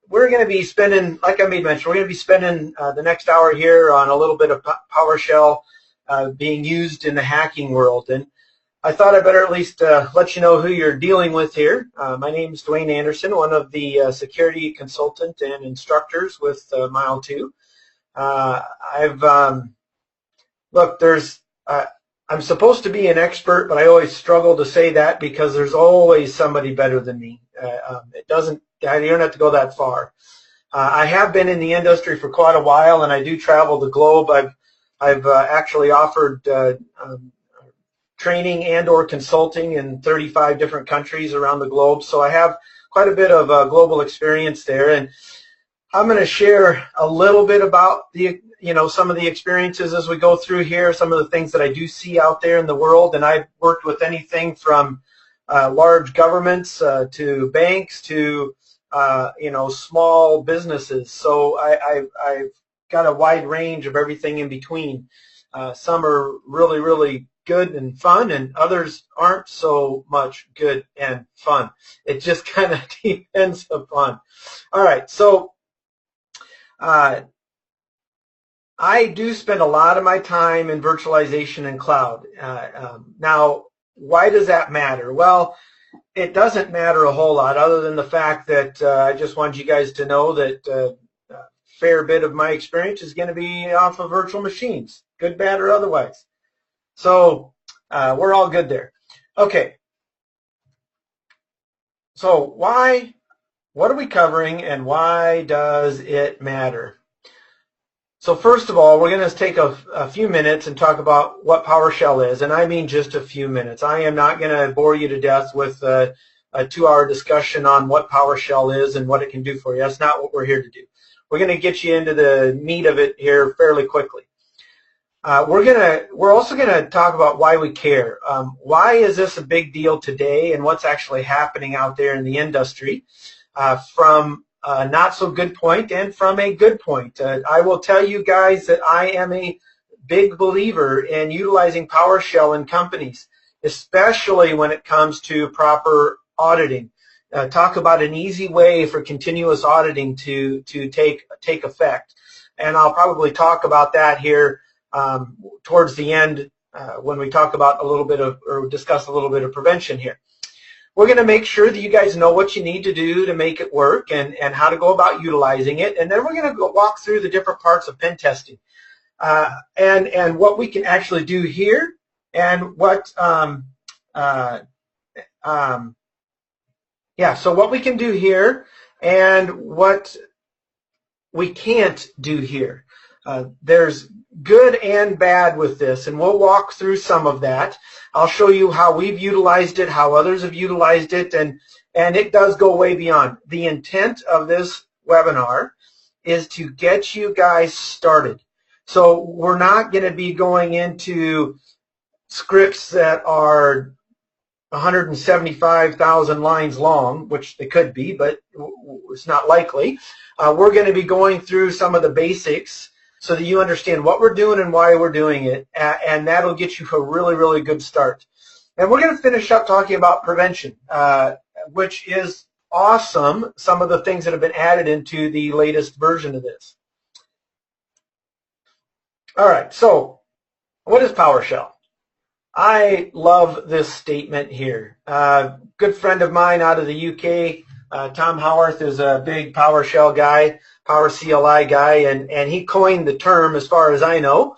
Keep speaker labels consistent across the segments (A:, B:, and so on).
A: we're going to be spending, like I made mention, we're going to be spending the next hour here on a little bit of PowerShell being used in the hacking world. And I thought I better at least let you know who you're dealing with here. My name is Dwayne Anderson, one of the security consultant and instructors with Mile2. Look, I'm supposed to be an expert, but I always struggle to say that because there's always somebody better than me. You don't have to go that far. I have been in the industry for quite a while, and I do travel the globe. I've actually offered training and or consulting in 35 different countries around the globe, so I have quite a bit of global experience there. And I'm going to share a little bit about some of the experiences as we go through here, some of the things that I do see out there in the world. And I've worked with anything from large governments to banks to small businesses. So I've got a wide range of everything in between. Some are really, really good and fun, and others aren't so much good and fun. It just kind of depends upon. All right, so I do spend a lot of my time in virtualization and cloud. Now, why does that matter? Well, it doesn't matter a whole lot other than the fact that I just wanted you guys to know that a fair bit of my experience is going to be off of virtual machines, good, bad, or otherwise. So we're all good there. Okay. So what are we covering, and why does it matter? So first of all, we're going to take a few minutes and talk about what PowerShell is, and I mean just a few minutes. I am not going to bore you to death with a 2-hour discussion on what PowerShell is and what it can do for you. That's not what we're here to do. We're going to get you into the meat of it here fairly quickly. We're also going to talk about why we care. Why is this a big deal today, and what's actually happening out there in the industry from a not so good point and from a good point. I will tell you guys that I am a big believer in utilizing PowerShell in companies, especially when it comes to proper auditing. Talk about an easy way for continuous auditing to take effect. And I'll probably talk about that here towards the end when we talk about discuss a little bit of prevention here. We're going to make sure that you guys know what you need to do to make it work and how to go about utilizing it. And then we're going to walk through the different parts of pen testing and what we can actually do here, and what so what we can do here and what we can't do here. There's good and bad with this, and we'll walk through some of that. I'll show you how we've utilized it, how others have utilized it, and it does go way beyond. The intent of this webinar is to get you guys started. So we're not going to be going into scripts that are 175,000 lines long, which they could be, but it's not likely. We're going to be going through some of the basics so that you understand what we're doing and why we're doing it, and that'll get you a really, really good start. And we're going to finish up talking about prevention, which is awesome, some of the things that have been added into the latest version of this. All right, so what is PowerShell? I love this statement here. Good friend of mine out of the UK, Tom Howarth, is a big PowerShell guy, Power CLI guy, and he coined the term, as far as I know,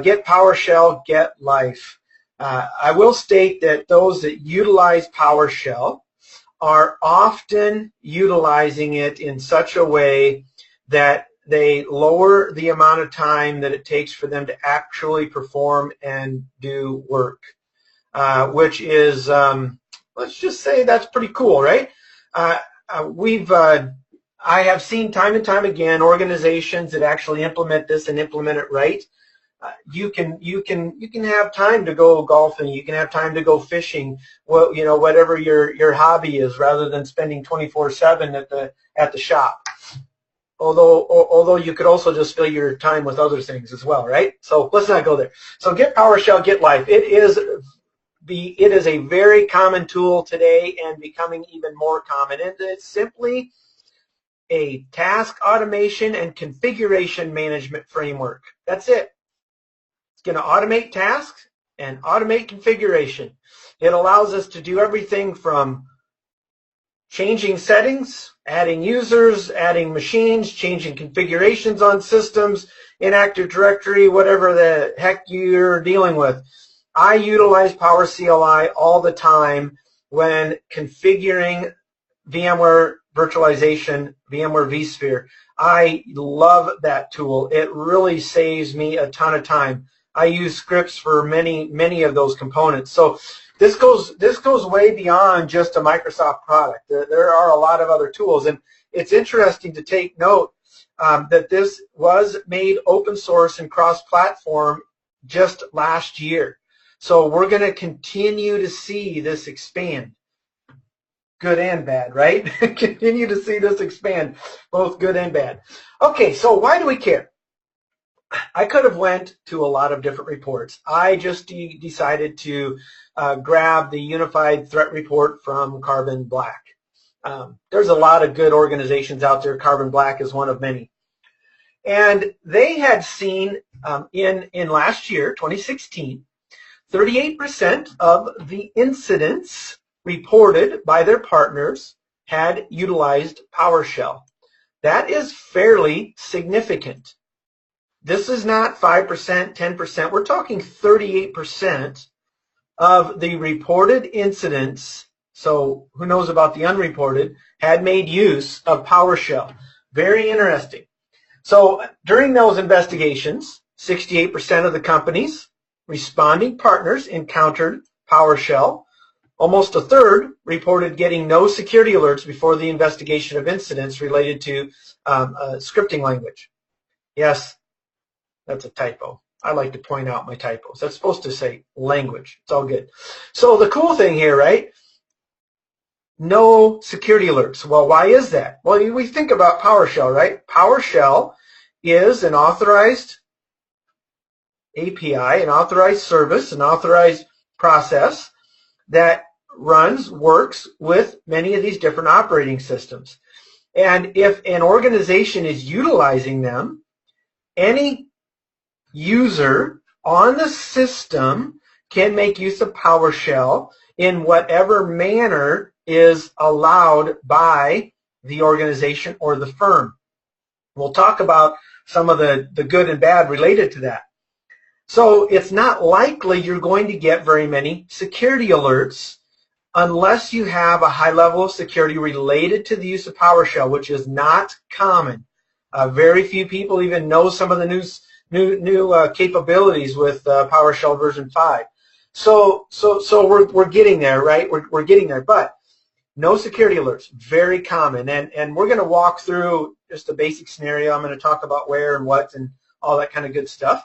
A: get PowerShell, get life. I will state that those that utilize PowerShell are often utilizing it in such a way that they lower the amount of time that it takes for them to actually perform and do work, which is, let's just say that's pretty cool, right? I have seen time and time again organizations that actually implement this and implement it right. You can have time to go golfing, you can have time to go fishing, well, whatever your hobby is, rather than spending 24/7 at the shop. Although you could also just fill your time with other things as well, right? So let's not go there. So get PowerShell, get life. It is a very common tool today and becoming even more common. And it's simply a task automation and configuration management framework. That's it. It's going to automate tasks and automate configuration. It allows us to do everything from changing settings, adding users, adding machines, changing configurations on systems, in Active Directory, whatever the heck you're dealing with. I utilize Power CLI all the time when configuring VMware virtualization, VMware vSphere. I love that tool. It really saves me a ton of time. I use scripts for many of those components. So this goes way beyond just a Microsoft product. There are a lot of other tools, and it's interesting to take note that this was made open source and cross-platform just last year. So we're going to continue to see this expand, good and bad, right? Continue to see this expand, both good and bad. Okay, so why do we care? I could have went to a lot of different reports. I just decided to grab the Unified Threat Report from Carbon Black. There's a lot of good organizations out there. Carbon Black is one of many. And they had seen in last year, 2016, 38% of the incidents reported by their partners had utilized PowerShell. That is fairly significant. This is not 5%, 10%. We're talking 38% of the reported incidents, so who knows about the unreported, had made use of PowerShell. Very interesting. So during those investigations, 68% of the companies responding partners encountered PowerShell. Almost a third reported getting no security alerts before the investigation of incidents related to scripting language. Yes, that's a typo. I like to point out my typos. That's supposed to say language. It's all good. So the cool thing here, right? No security alerts. Well, why is that? Well, we think about PowerShell, right? PowerShell is an authorized API, an authorized service, an authorized process that works with many of these different operating systems. And if an organization is utilizing them, any user on the system can make use of PowerShell in whatever manner is allowed by the organization or the firm. We'll talk about some of the good and bad related to that. So it's not likely you're going to get very many security alerts unless you have a high level of security related to the use of PowerShell, which is not common. Very few people even know some of the new capabilities with PowerShell version 5. So we're getting there, right? We're getting there, but no security alerts, very common. And we're going to walk through just a basic scenario. I'm going to talk about where and what and all that kind of good stuff.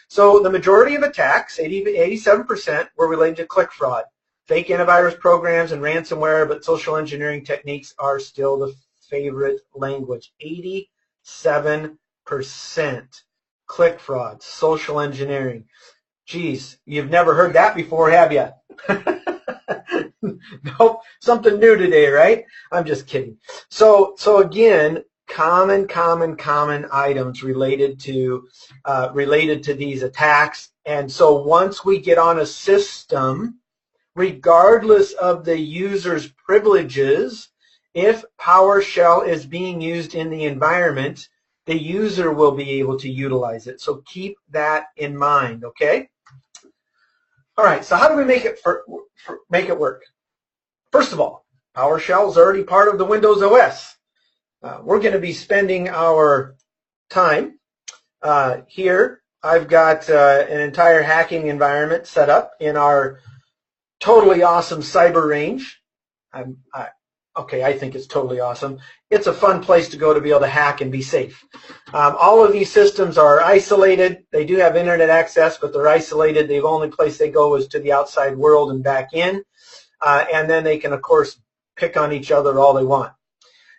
A: So the majority of attacks, 87%, were related to click fraud. Fake antivirus programs and ransomware, but social engineering techniques are still the favorite language. 87% click fraud, social engineering. Geez, you've never heard that before, have you? Nope, something new today, right? I'm just kidding. So again, common items related to these attacks. And so once we get on a system, regardless of the user's privileges, if PowerShell is being used in the environment, the user will be able to utilize it. So keep that in mind, okay? All right, so how do we make it work? First of all, PowerShell is already part of the Windows OS. We're going to be spending our time here. I've got an entire hacking environment set up in our totally awesome cyber range. I think it's totally awesome. It's a fun place to go to be able to hack and be safe. All of these systems are isolated. They do have internet access, but they're isolated. The only place they go is to the outside world and back in. And then they can, of course, pick on each other all they want.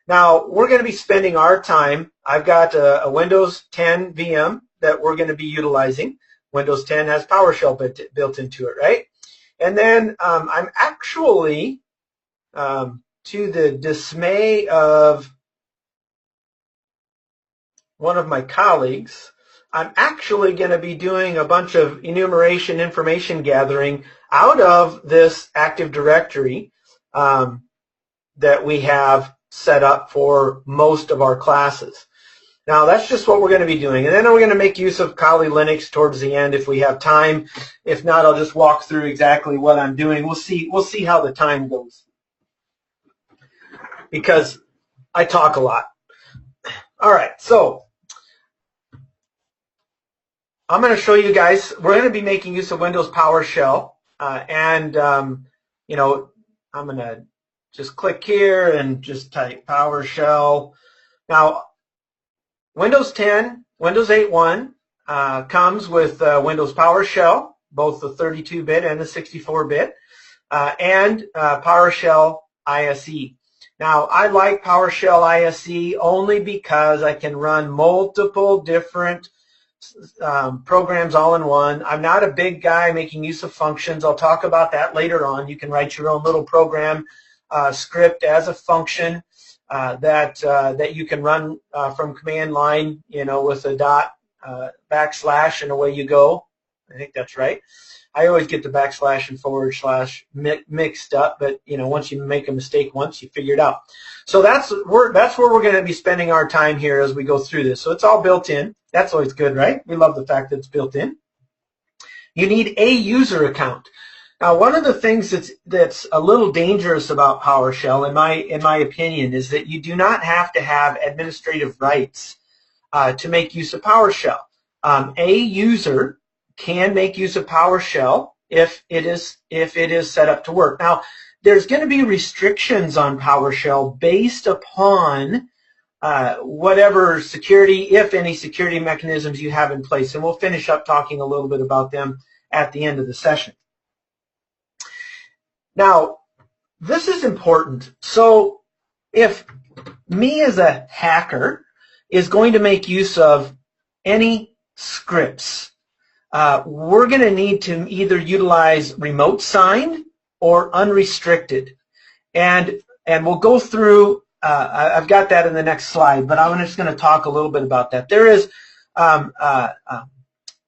A: Now, we're going to be spending our time. I've got a Windows 10 VM that we're going to be utilizing. Windows 10 has PowerShell built into it, right? And then I'm actually, to the dismay of one of my colleagues, I'm actually going to be doing a bunch of enumeration information gathering out of this Active Directory that we have set up for most of our classes. Now, that's just what we're going to be doing. And then we're going to make use of Kali Linux towards the end if we have time. If not, I'll just walk through exactly what I'm doing. We'll see how the time goes, because I talk a lot. All right, so I'm going to show you guys. We're going to be making use of Windows PowerShell. You know, I'm going to just click here and just type PowerShell. Now, Windows 10, Windows 8.1 comes with Windows PowerShell, both the 32-bit and the 64-bit, and PowerShell ISE. Now, I like PowerShell ISE only because I can run multiple different programs all in one. I'm not a big guy making use of functions. I'll talk about that later on. You can write your own little program script as a function that you can run from command line, you know, with a dot, backslash, and away you go. I think that's right. I always get the backslash and forward slash mixed up, but you know, once you make a mistake once, you figure it out. So that's where we're going to be spending our time here as we go through this. So it's all built in. That's always good, right? We love the fact that it's built in. You need a user account. Now, one of the things that's a little dangerous about PowerShell, in my opinion, is that you do not have to have administrative rights to make use of PowerShell. A user can make use of PowerShell if it is set up to work. Now, there's going to be restrictions on PowerShell based upon whatever security, if any security mechanisms you have in place, and we'll finish up talking a little bit about them at the end of the session. Now, this is important. So if me as a hacker is going to make use of any scripts, we're going to need to either utilize remote signed or unrestricted. And we'll go through, I've got that in the next slide, but I'm just going to talk a little bit about that. There is,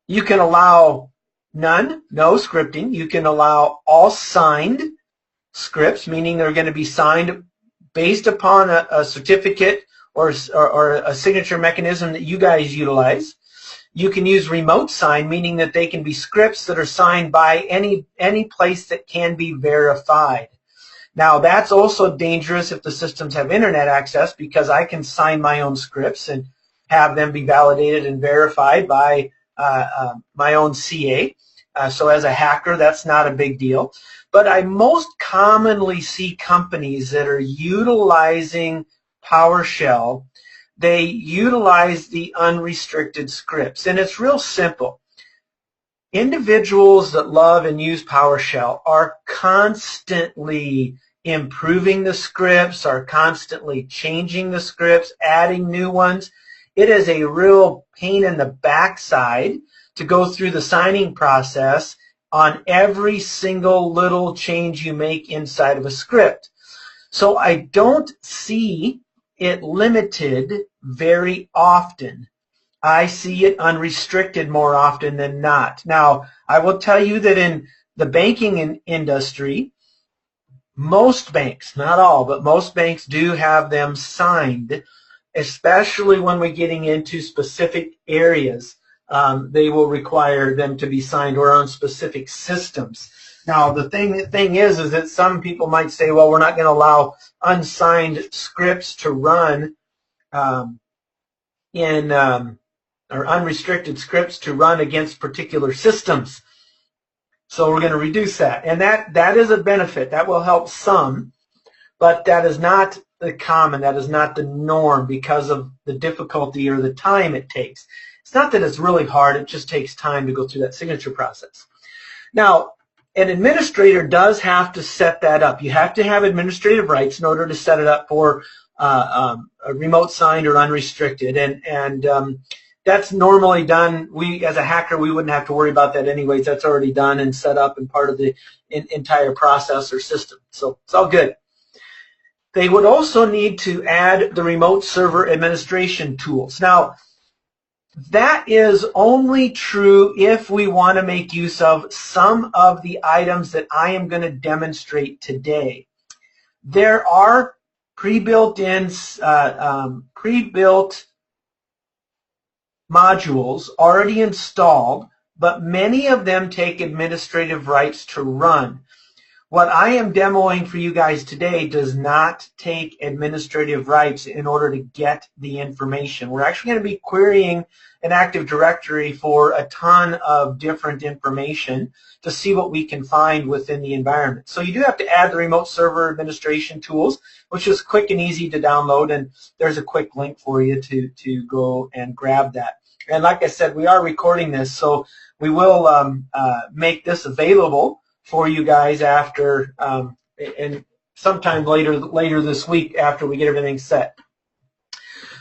A: you can allow none, no scripting. You can allow all signed scripts, meaning they're going to be signed based upon a certificate or a signature mechanism that you guys utilize. You can use remote sign, meaning that they can be scripts that are signed by any place that can be verified. Now, that's also dangerous if the systems have internet access, because I can sign my own scripts and have them be validated and verified by my own CA. So as a hacker, that's not a big deal. But I most commonly see companies that are utilizing PowerShell. They utilize the unrestricted scripts, and it's real simple. Individuals that love and use PowerShell are constantly improving the scripts, are constantly changing the scripts, adding new ones. It is a real pain in the backside to go through the signing process on every single little change you make inside of a script. So I don't see it limited very often. I see it unrestricted more often than not. Now, I will tell you that in the banking industry, most banks, not all, but most banks do have them signed, especially when we're getting into specific areas. They will require them to be signed or on specific systems. Now, the thing is that some people might say, well, we're not going to allow unsigned scripts to run or unrestricted scripts to run against particular systems. So we're going to reduce that. And that is a benefit. That will help some, but that is not the common. That is not the norm because of the difficulty or the time it takes. It's not that it's really hard. It just takes time to go through that signature process. Now, an administrator does have to set that up. You have to have administrative rights in order to set it up for a remote signed or unrestricted. And that's normally done. We, as a hacker, we wouldn't have to worry about that anyways. That's already done and set up and part of the entire process or system. So it's all good. They would also need to add the remote server administration tools. Now, That is only true if we want to make use of some of the items that I am going to demonstrate today. There are pre-built modules already installed, but many of them take administrative rights to run. What I am demoing for you guys today does not take administrative rights in order to get the information. We're actually going to be querying an Active Directory for a ton of different information to see what we can find within the environment. So you do have to add the remote server administration tools, which is quick and easy to download, and there's a quick link for you to go and grab that. And like I said, we are recording this, so we will make this available for you guys after and sometime later this week after we get everything set.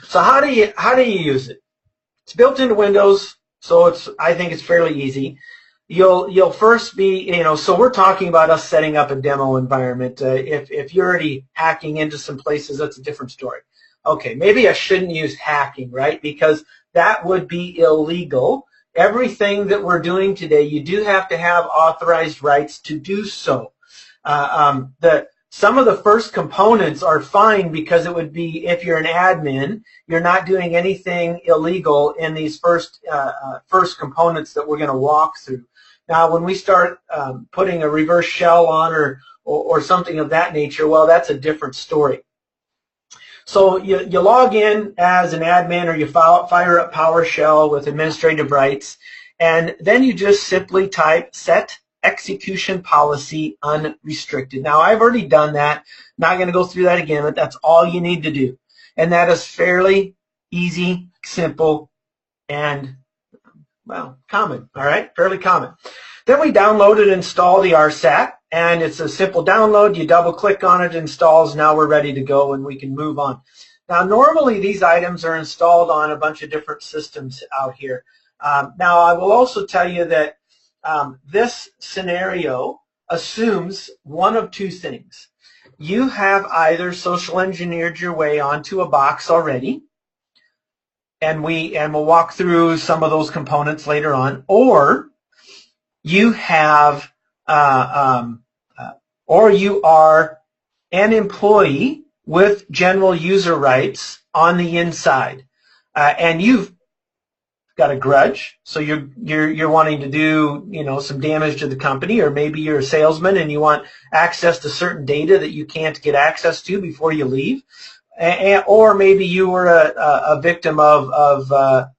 A: So how do you use it? It's built into Windows, so I think it's fairly easy. You'll first be, so we're talking about us setting up a demo environment. If you're already hacking into some places, that's a different story. Okay, maybe I shouldn't use hacking, right? Because that would be illegal. Everything that we're doing today, you do have to have authorized rights to do so. Some of the first components are fine because it would be, if you're an admin, you're not doing anything illegal in these first components that we're going to walk through. Now, when we start putting a reverse shell on or something of that nature, well, that's a different story. So you log in as an admin, or you fire up PowerShell with administrative rights, and then you just simply type set execution policy unrestricted. Now, I've already done that. Not going to go through that again, but that's all you need to do. And that is fairly easy, simple, and, well, common, all right? Fairly common. Then we download and install the RSAT, and it's a simple download. You double-click on it, installs. Now we're ready to go, and we can move on. Now, normally these items are installed on a bunch of different systems out here. Now, I will also tell you that this scenario assumes one of two things. You have either social engineered your way onto a box already, and we'll walk through some of those components later on, or you have or you are an employee with general user rights on the inside, and you've got a grudge, so you're wanting to do some damage to the company, or maybe you're a salesman and you want access to certain data that you can't get access to before you leave, or maybe you were a victim of a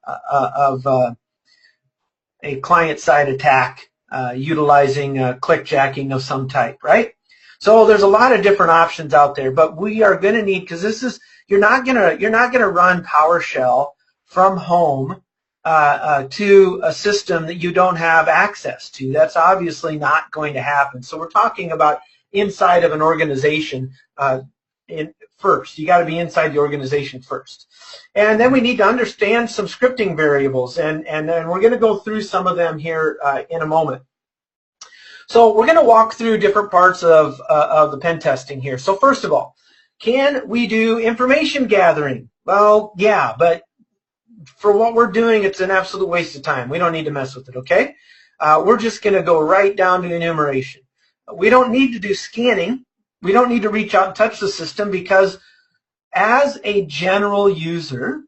A: client-side attack utilizing clickjacking of some type, right? So there's a lot of different options out there, but we are going to need, because you're not gonna run PowerShell from home to a system that you don't have access to. That's obviously not going to happen. So we're talking about inside of an organization first. You got to be inside the organization first. And then we need to understand some scripting variables, and then we're going to go through some of them here in a moment. So we're going to walk through different parts of the pen testing here. So first of all, can we do information gathering? Well, yeah, but for what we're doing, it's an absolute waste of time. We don't need to mess with it, okay? We're just going to go right down to enumeration. We don't need to do scanning. We don't need to reach out and touch the system, because as a general user,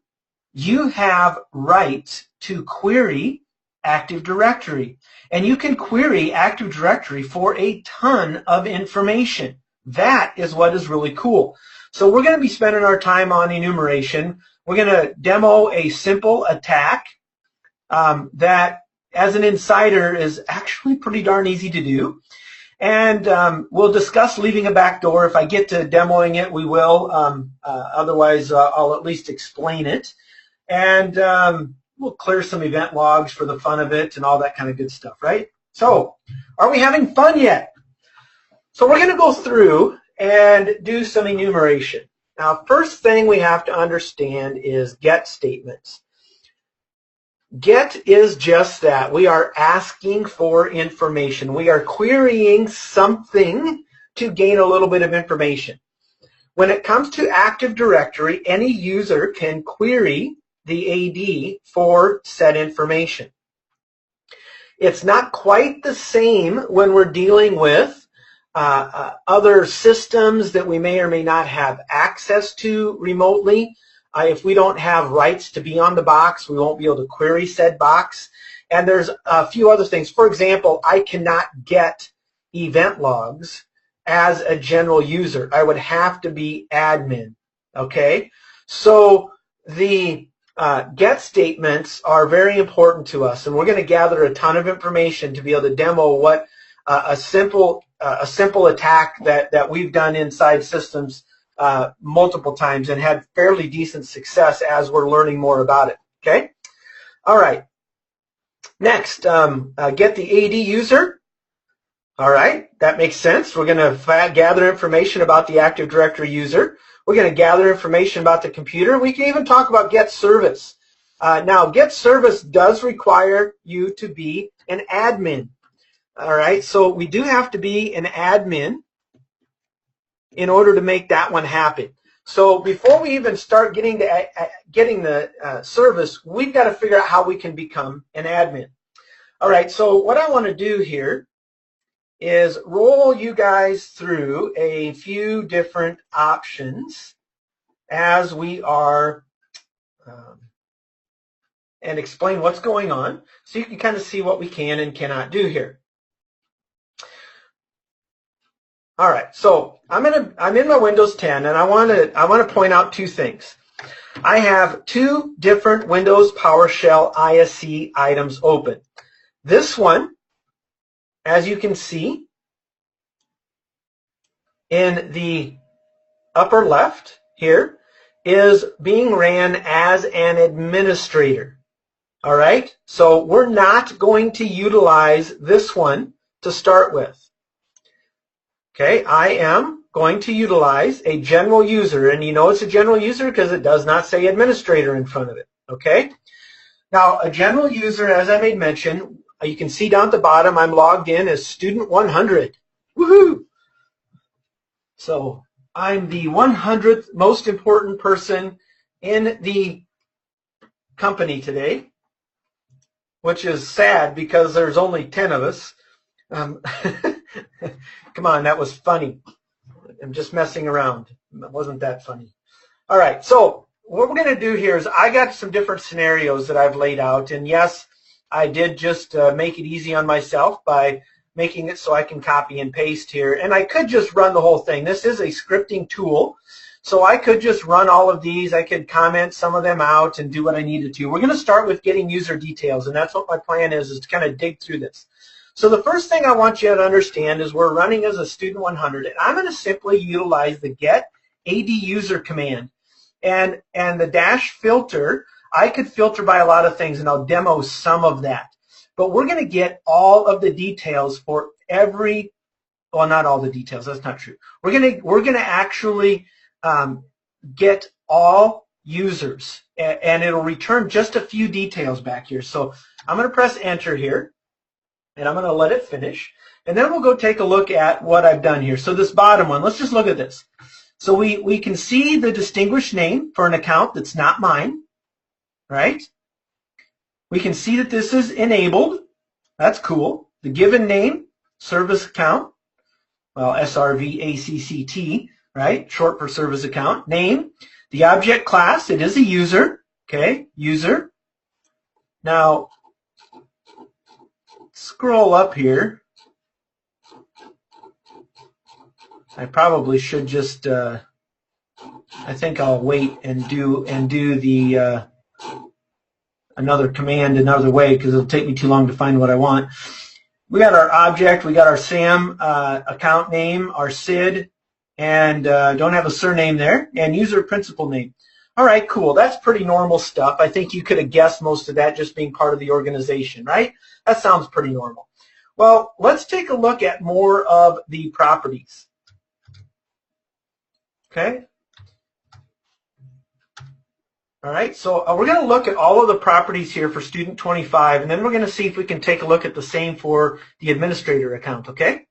A: you have rights to query Active Directory. And you can query Active Directory for a ton of information. That is what is really cool. So we're going to be spending our time on enumeration. We're going to demo a simple attack that, as an insider, is actually pretty darn easy to do. And we'll discuss leaving a backdoor. If I get to demoing it, we will. Otherwise, I'll at least explain it. And we'll clear some event logs for the fun of it and all that kind of good stuff, right? So, are we having fun yet? So we're going to go through and do some enumeration. Now, first thing we have to understand is get statements. Get is just that. We are asking for information. We are querying something to gain a little bit of information. When it comes to Active Directory, any user can query the AD for said information. It's not quite the same when we're dealing with other systems that we may or may not have access to remotely. If we don't have rights to be on the box, we won't be able to query said box. And there's a few other things. For example, I cannot get event logs as a general user. I would have to be admin. Okay? So the get statements are very important to us, and we're going to gather a ton of information to be able to demo what a simple attack that we've done inside systems multiple times and had fairly decent success as we're learning more about it. Okay? All right. Next, get the AD user. All right, that makes sense. We're going to gather information about the Active Directory user. We're going to gather information about the computer. We can even talk about get service. Now, get service does require you to be an admin. All right, so we do have to be an admin in order to make that one happen. So before we even start getting the service, we've got to figure out how we can become an admin. All right, so what I want to do here is roll you guys through a few different options as we are and explain what's going on so you can kind of see what we can and cannot do here. All right, so I'm in my Windows 10, and I want to point out two things. I have two different Windows PowerShell ISC items open. This one, as you can see in the upper left here, is being ran as an administrator. All right, so we're not going to utilize this one to start with. Okay, I am going to utilize a general user, and you know it's a general user because it does not say administrator in front of it. Okay, now a general user, as I made mention, you can see down at the bottom I'm logged in as student 100. Woohoo! So I'm the 100th most important person in the company today, which is sad because there's only 10 of us. Come on, that was funny. I'm just messing around. It wasn't that funny. All right, so what we're going to do here is I got some different scenarios that I've laid out, and yes, I did just make it easy on myself by making it so I can copy and paste here, and I could just run the whole thing. This is a scripting tool, so I could just run all of these. I could comment some of them out and do what I needed to. We're going to start with getting user details, and that's what my plan is to kind of dig through this. So the first thing I want you to understand is we're running as a student 100, and I'm going to simply utilize the get AD user command. And the dash filter, I could filter by a lot of things, and I'll demo some of that. But we're going to get all of the details for every, well, not all the details, that's not true. We're going to actually get all users, and it'll return just a few details back here. So I'm going to press enter here, and I'm going to let it finish, and then we'll go take a look at what I've done here. So this bottom one, let's just look at this. So we can see the distinguished name for an account that's not mine, right? We can see that this is enabled. That's cool. The given name, service account, well, SRVACCT, right? Short for service account. Name, the object class, it is a user, okay? User. Now, scroll up here. I probably should just, I think I'll wait and do the another command another way because it'll take me too long to find what I want. We got our object, we got our SAM account name, our SID, and don't have a surname there, and user principal name. All right, cool. That's pretty normal stuff. I think you could have guessed most of that just being part of the organization, right? That sounds pretty normal. Well, let's take a look at more of the properties. Okay. All right, so we're going to look at all of the properties here for student 25, and then we're going to see if we can take a look at the same for the administrator account, okay?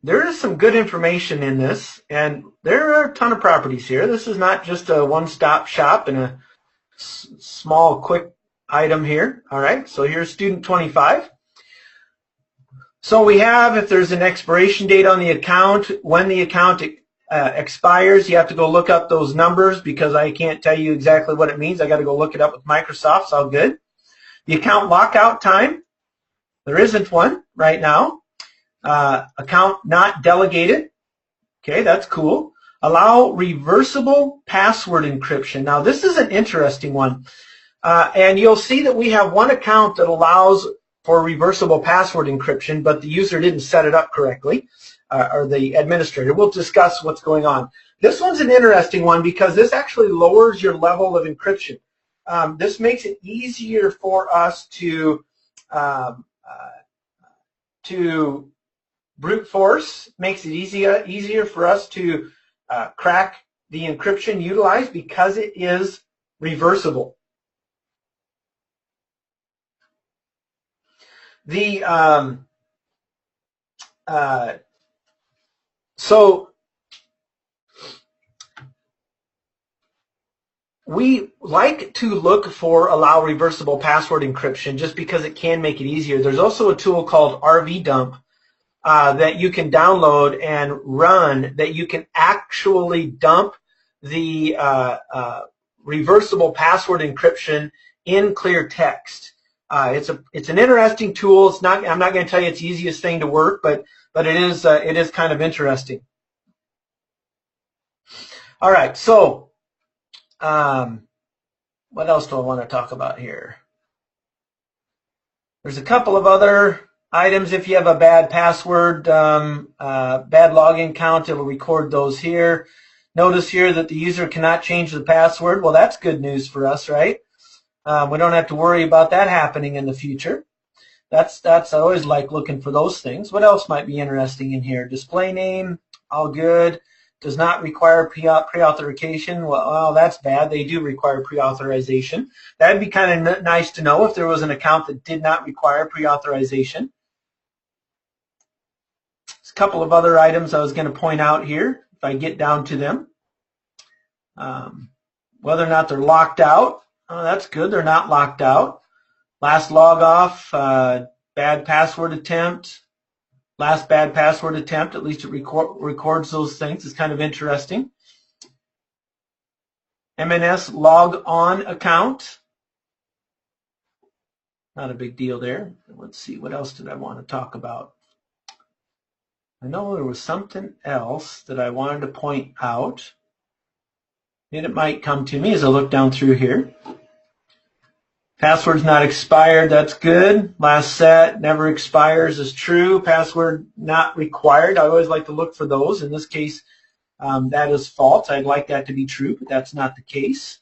A: there is some good information in this, and there are a ton of properties here. This is not just a one-stop shop and a small, quick item here. All right, so here's student 25. So we have, if there's an expiration date on the account, when the account expires, you have to go look up those numbers because I can't tell you exactly what it means. I got to go look it up with Microsoft. It's all good. The account lockout time, there isn't one right now. Account not delegated. Okay, that's cool. Allow reversible password encryption. Now, this is an interesting one. And you'll see that we have one account that allows for reversible password encryption, but the user didn't set it up correctly, or the administrator. We'll discuss what's going on. This one's an interesting one because this actually lowers your level of encryption. This makes it easier for us to brute force, makes it easier for us to crack the encryption utilized because it is reversible. So we like to look for allow reversible password encryption just because it can make it easier. There's also a tool called RVdump that you can download and run that you can actually dump the reversible password encryption in clear text. It's an interesting tool. It's not. I'm not going to tell you it's the easiest thing to work, but it is kind of interesting. All right. So, what else do I want to talk about here? There's a couple of other items. If you have a bad password, bad login count, it'll record those here. Notice here that the user cannot change the password. Well, that's good news for us, right? We don't have to worry about that happening in the future. That's I always like looking for those things. What else might be interesting in here? Display name, all good. Does not require pre-authorization. Well, that's bad. They do require pre-authorization. That'd be kind of nice to know if there was an account that did not require pre-authorization. There's a couple of other items I was going to point out here if I get down to them. Whether or not they're locked out. Oh, that's good. They're not locked out. Last log off, bad password attempt. Last bad password attempt, at least it records those things. It's kind of interesting. MNS log on account. Not a big deal there. Let's see, what else did I want to talk about? I know there was something else that I wanted to point out. And it might come to me as I look down through here. Password's not expired, that's good. Last set, never expires is true. Password not required, I always like to look for those. In this case, that is false. I'd like that to be true, but that's not the case.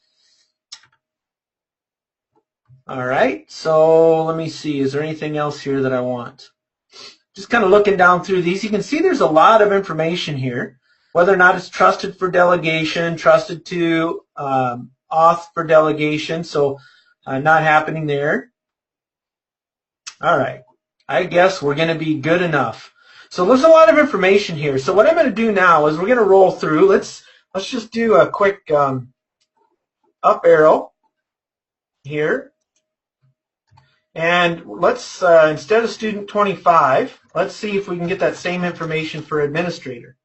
A: All right, so let me see. Is there anything else here that I want? Just kind of looking down through these, you can see there's a lot of information here. Whether or not it's trusted for delegation, trusted to auth for delegation, so not happening there. All right, I guess we're going to be good enough. So there's a lot of information here. So what I'm going to do now is we're going to roll through. Let's just do a quick up arrow here. And let's, instead of student 25, let's see if we can get that same information for administrator.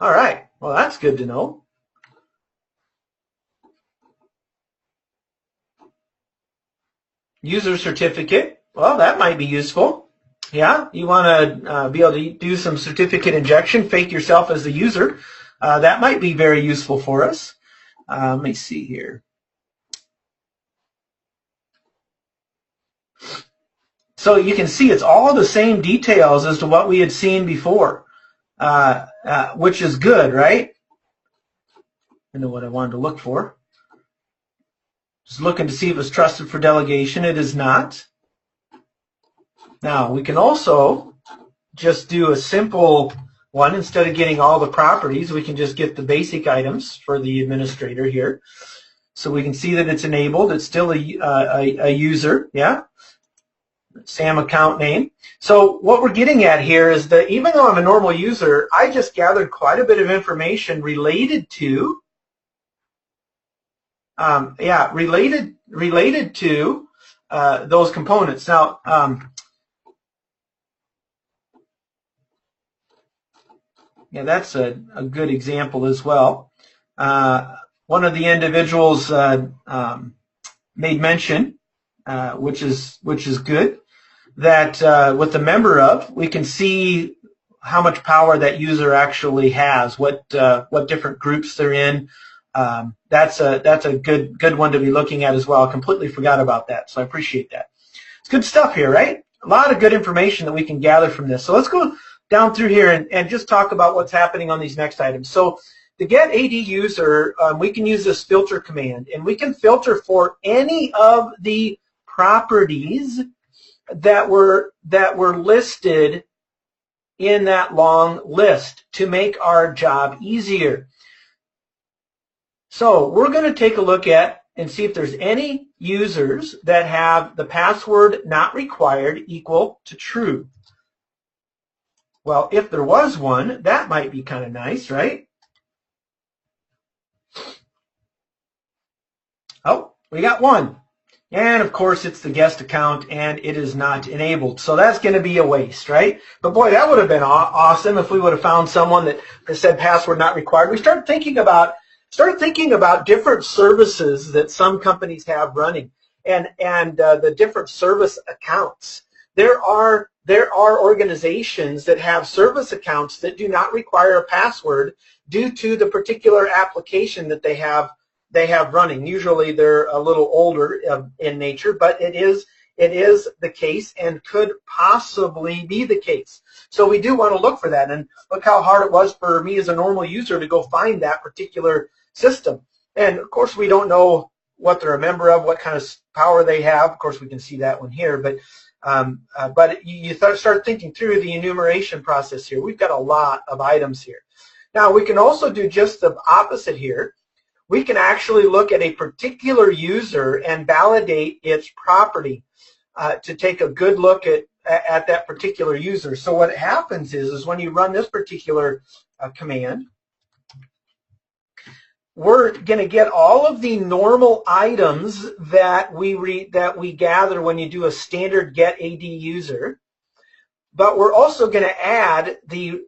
A: All right, well, that's good to know. User certificate, well, that might be useful. Yeah, you want to be able to do some certificate injection, fake yourself as the user. That might be very useful for us. Let me see here. So you can see it's all the same details as to what we had seen before, which is good, right? I know what I wanted to look for. Just looking to see if it's trusted for delegation. It is not. Now, we can also just do a simple one. Instead of getting all the properties, we can just get the basic items for the administrator here. So we can see that it's enabled. It's still a user, yeah? SAM account name. So what we're getting at here is that even though I'm a normal user, I just gathered quite a bit of information related to, related to those components. Now, yeah, that's a good example as well. One of the individuals made mention, which is good, that with the member of, we can see how much power that user actually has, what different groups they're in. That's a good one to be looking at as well. I completely forgot about that, so I appreciate that. It's good stuff here, right? A lot of good information that we can gather from this. So let's go down through here and just talk about what's happening on these next items. So to get AD user, we can use this filter command, and we can filter for any of the properties that were listed in that long list to make our job easier. So we're going to take a look at and see if there's any users that have the password not required equal to true. Well, if there was one, that might be kind of nice, right? Oh, we got one. And of course, it's the guest account, and it is not enabled. So that's going to be a waste, right? But boy, that would have been awesome if we would have found someone that said password not required. We started thinking about different services that some companies have running, and the different service accounts. There are organizations that have service accounts that do not require a password due to the particular application that they have running. Usually they're a little older in nature, but it is the case and could possibly be the case. So we do want to look for that, and look how hard it was for me as a normal user to go find that particular system. And of course we don't know what they're a member of, what kind of power they have. Of course we can see that one here, but you start thinking through the enumeration process here. We've got a lot of items here. Now we can also do just the opposite here. We can actually look at a particular user and validate its property to take a good look at that particular user. So what happens is when you run this particular command, we're going to get all of the normal items that we gather when you do a standard get AD user, but we're also going to add the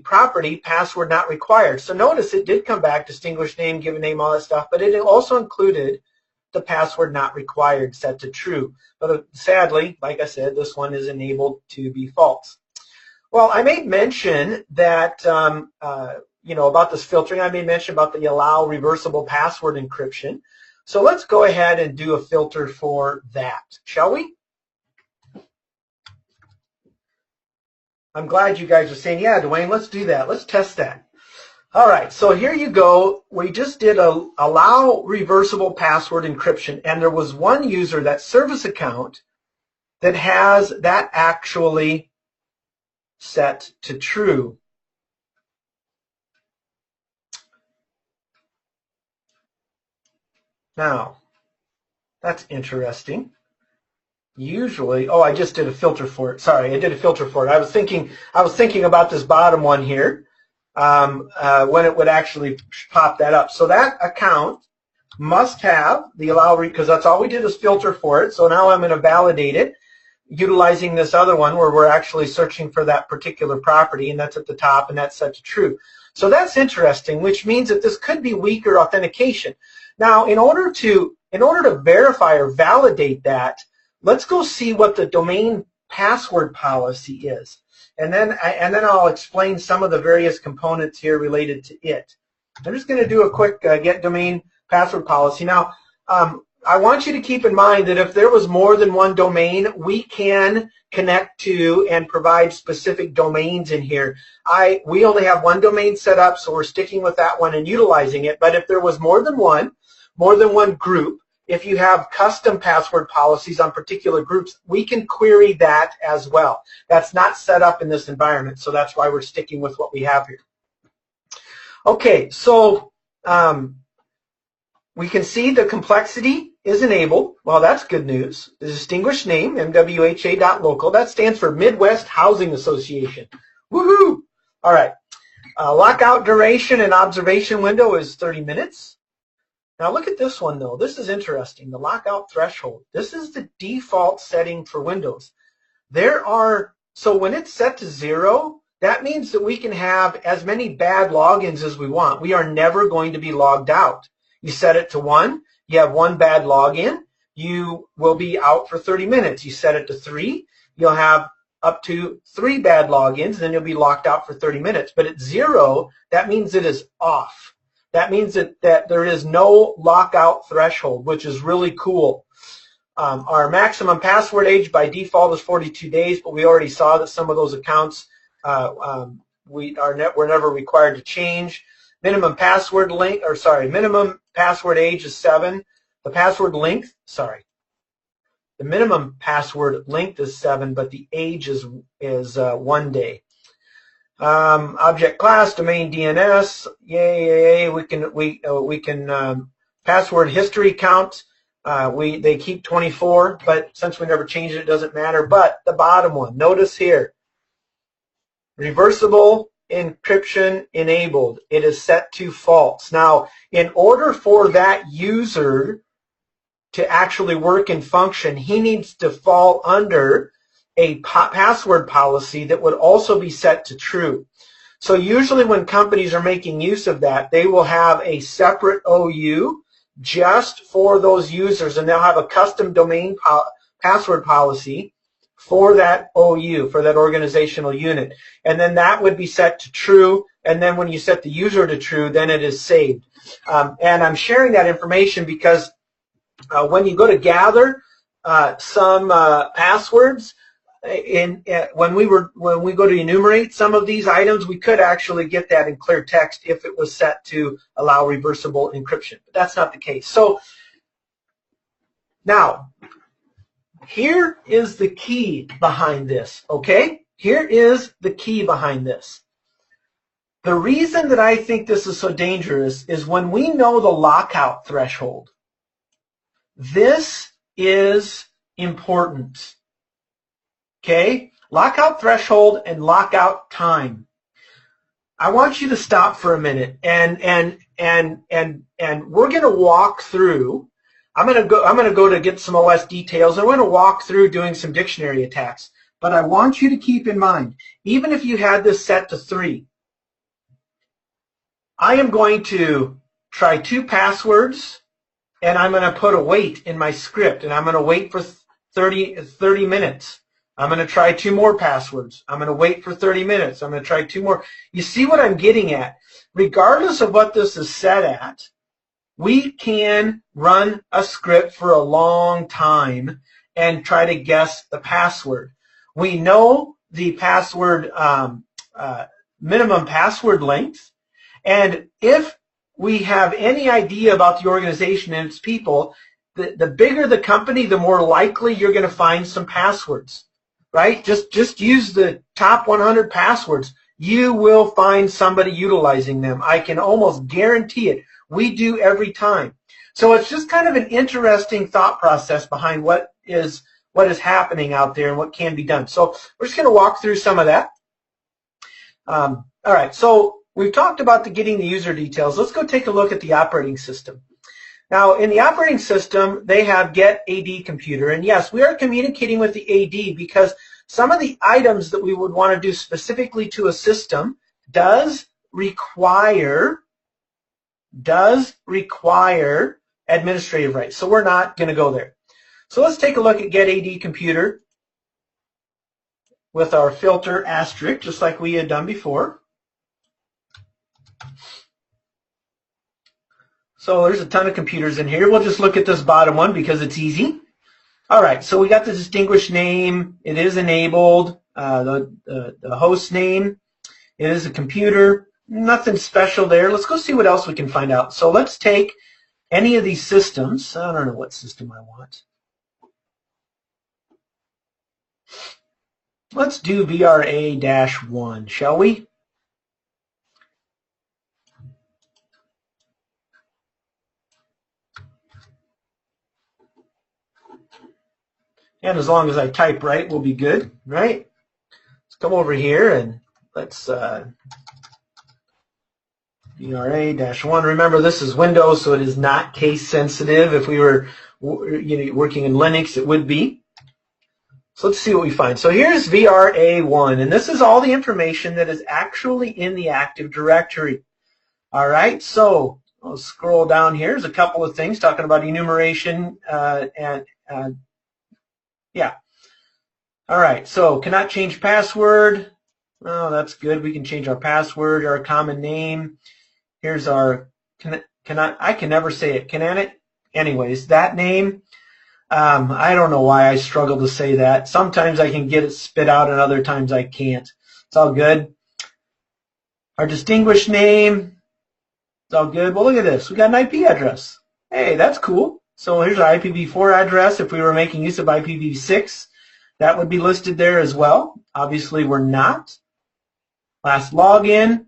A: property password not required. So notice it did come back, distinguished name, given name, all that stuff, but it also included the password not required set to true. But sadly, like I said, this one is enabled to be false. Well, I made mention that, about this filtering. I made mention about the allow reversible password encryption. So let's go ahead and do a filter for that, shall we? I'm glad you guys are saying, yeah, Dwayne, let's do that. Let's test that. All right, so here you go. We just did a allow reversible password encryption, and there was one user, that service account, that has that actually set to true. Now, that's interesting. Usually, oh, I just did a filter for it. Sorry, I did a filter for it. I was thinking about this bottom one here when it would actually pop that up. So that account must have the allow, because that's all we did is filter for it. So now I'm going to validate it utilizing this other one where we're actually searching for that particular property, and that's at the top, and that's set to true. So that's interesting, which means that this could be weaker authentication. Now, in order to verify or validate that, let's go see what the domain password policy is, and then I'll explain some of the various components here related to it. I'm just going to do a quick get domain password policy. Now, I want you to keep in mind that if there was more than one domain, we can connect to and provide specific domains in here. We only have one domain set up, so we're sticking with that one and utilizing it. But if there was more than one group, if you have custom password policies on particular groups, we can query that as well. That's not set up in this environment, so that's why we're sticking with what we have here. Okay, so we can see the complexity is enabled. Well, that's good news. The distinguished name, MWHA.local, that stands for Midwest Housing Association. Woohoo! All right. Lockout duration and observation window is 30 minutes. Now look at this one though. This is interesting. The lockout threshold. This is the default setting for Windows. So when it's set to 0, that means that we can have as many bad logins as we want. We are never going to be logged out. You set it to 1, you have 1 bad login, you will be out for 30 minutes. You set it to 3, you'll have up to 3 bad logins, then you'll be locked out for 30 minutes. But at 0, that means it is off. That means that there is no lockout threshold, which is really cool. Our maximum password age by default is 42 days, but we already saw that some of those accounts we're never required to change. Minimum password minimum password age is 7. The minimum password length is 7, but the age is 1 day. Object class, domain DNS, yay. We can password history count. They keep 24, but since we never changed it, it doesn't matter. But the bottom one, notice here, reversible encryption enabled. It is set to false. Now, in order for that user to actually work and function, he needs to fall under a password policy that would also be set to true. So usually when companies are making use of that, they will have a separate OU just for those users, and they'll have a custom domain password policy for that OU, for that organizational unit. And then that would be set to true, and then when you set the user to true, then it is saved. And I'm sharing that information because when you go to gather some passwords, when we go to enumerate some of these items, we could actually get that in clear text if it was set to allow reversible encryption. But that's not the case. So now, here is the key behind this, okay? Here is the key behind this. The reason that I think this is so dangerous is when we know the lockout threshold. This is important. Okay? Lockout threshold and lockout time. I want you to stop for a minute and we're going to walk through. I'm going to go to get some OS details. I'm going to walk through doing some dictionary attacks. But I want you to keep in mind, even if you had this set to 3, I am going to try 2 passwords, and I'm going to put a wait in my script, and I'm going to wait for 30 minutes. I'm going to try 2 more passwords. I'm going to wait for 30 minutes. I'm going to try 2 more. You see what I'm getting at? Regardless of what this is set at, we can run a script for a long time and try to guess the password. We know the password, minimum password length, and if we have any idea about the organization and its people, the bigger the company, the more likely you're going to find some passwords, right? Just use the top 100 passwords. You will find somebody utilizing them. I can almost guarantee it. We do every time. So it's just kind of an interesting thought process behind what is happening out there and what can be done. So we're just going to walk through some of that. All right, so we've talked about getting the user details. Let's go take a look at the operating system. Now, in the operating system, they have get AD computer. And yes, we are communicating with the AD because some of the items that we would want to do specifically to a system does require administrative rights. So we're not going to go there. So let's take a look at get AD computer with our filter asterisk, just like we had done before. So there's a ton of computers in here. We'll just look at this bottom one because it's easy. All right, so we got the distinguished name. It is enabled. The host name. It is a computer. Nothing special there. Let's go see what else we can find out. So let's take any of these systems. I don't know what system I want. Let's do VRA-1, shall we? And as long as I type right, we'll be good, right? Let's come over here and let's VRA-1. Remember, this is Windows, so it is not case sensitive. If we were working in Linux, it would be. So let's see what we find. So here's VRA-1, and this is all the information that is actually in the Active Directory. All right, so I'll scroll down here. There's a couple of things talking about enumeration yeah. All right, so cannot change password. Oh, that's good. We can change our password, our common name. Here's our, I can never say it. Anyways, that name. I don't know why I struggle to say that. Sometimes I can get it spit out and other times I can't. It's all good. Our distinguished name. It's all good. Well, look at this. We got an IP address. Hey, that's cool. So here's our IPv4 address. If we were making use of IPv6, that would be listed there as well. Obviously, we're not. Last login.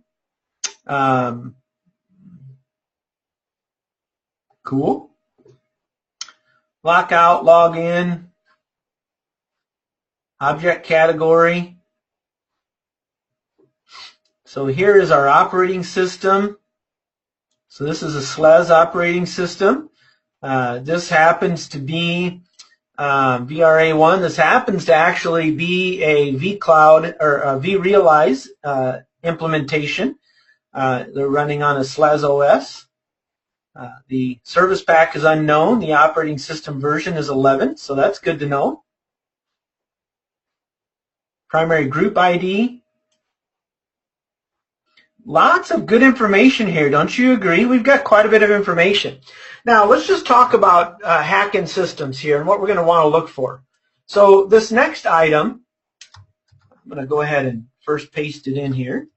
A: Cool. Lockout, login. Object category. So here is our operating system. So this is a SLES operating system. This happens to be VRA-1. This happens to actually be a vCloud or a vRealize implementation. They're running on a SLES OS. The service pack is unknown. The operating system version is 11, so that's good to know. Primary group ID. Lots of good information here, don't you agree? We've got quite a bit of information. Now, let's just talk about hacking systems here and what we're going to want to look for. So this next item, I'm going to go ahead and first paste it in here,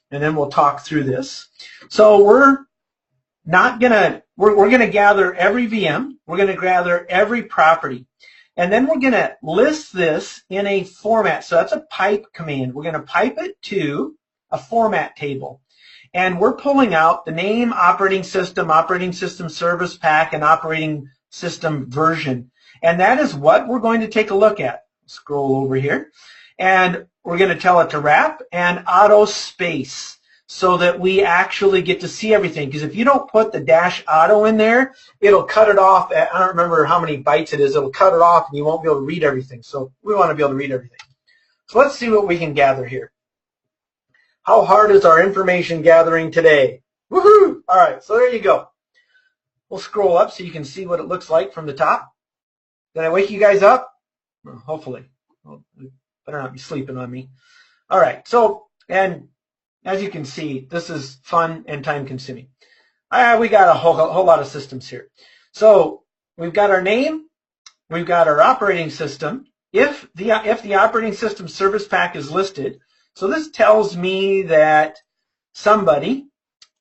A: and then we'll talk through this. So we're going to gather every VM. We're going to gather every property. And then we're going to list this in a format. So that's a pipe command. We're going to pipe it to a format table. And we're pulling out the name, operating system service pack, and operating system version. And that is what we're going to take a look at. Scroll over here. And we're going to tell it to wrap and auto space so that we actually get to see everything. Because if you don't put the -auto in there, it'll cut it off at, I don't remember how many bytes it is. It'll cut it off and you won't be able to read everything. So we want to be able to read everything. So let's see what we can gather here. How hard is our information gathering today? Woohoo! All right, so there you go. We'll scroll up so you can see what it looks like from the top. Did I wake you guys up? Well, hopefully. Well, you better not be sleeping on me. All right, so, and as you can see, this is fun and time-consuming. We got a whole lot of systems here. So we've got our name. We've got our operating system. If the operating system service pack is listed, so this tells me that somebody,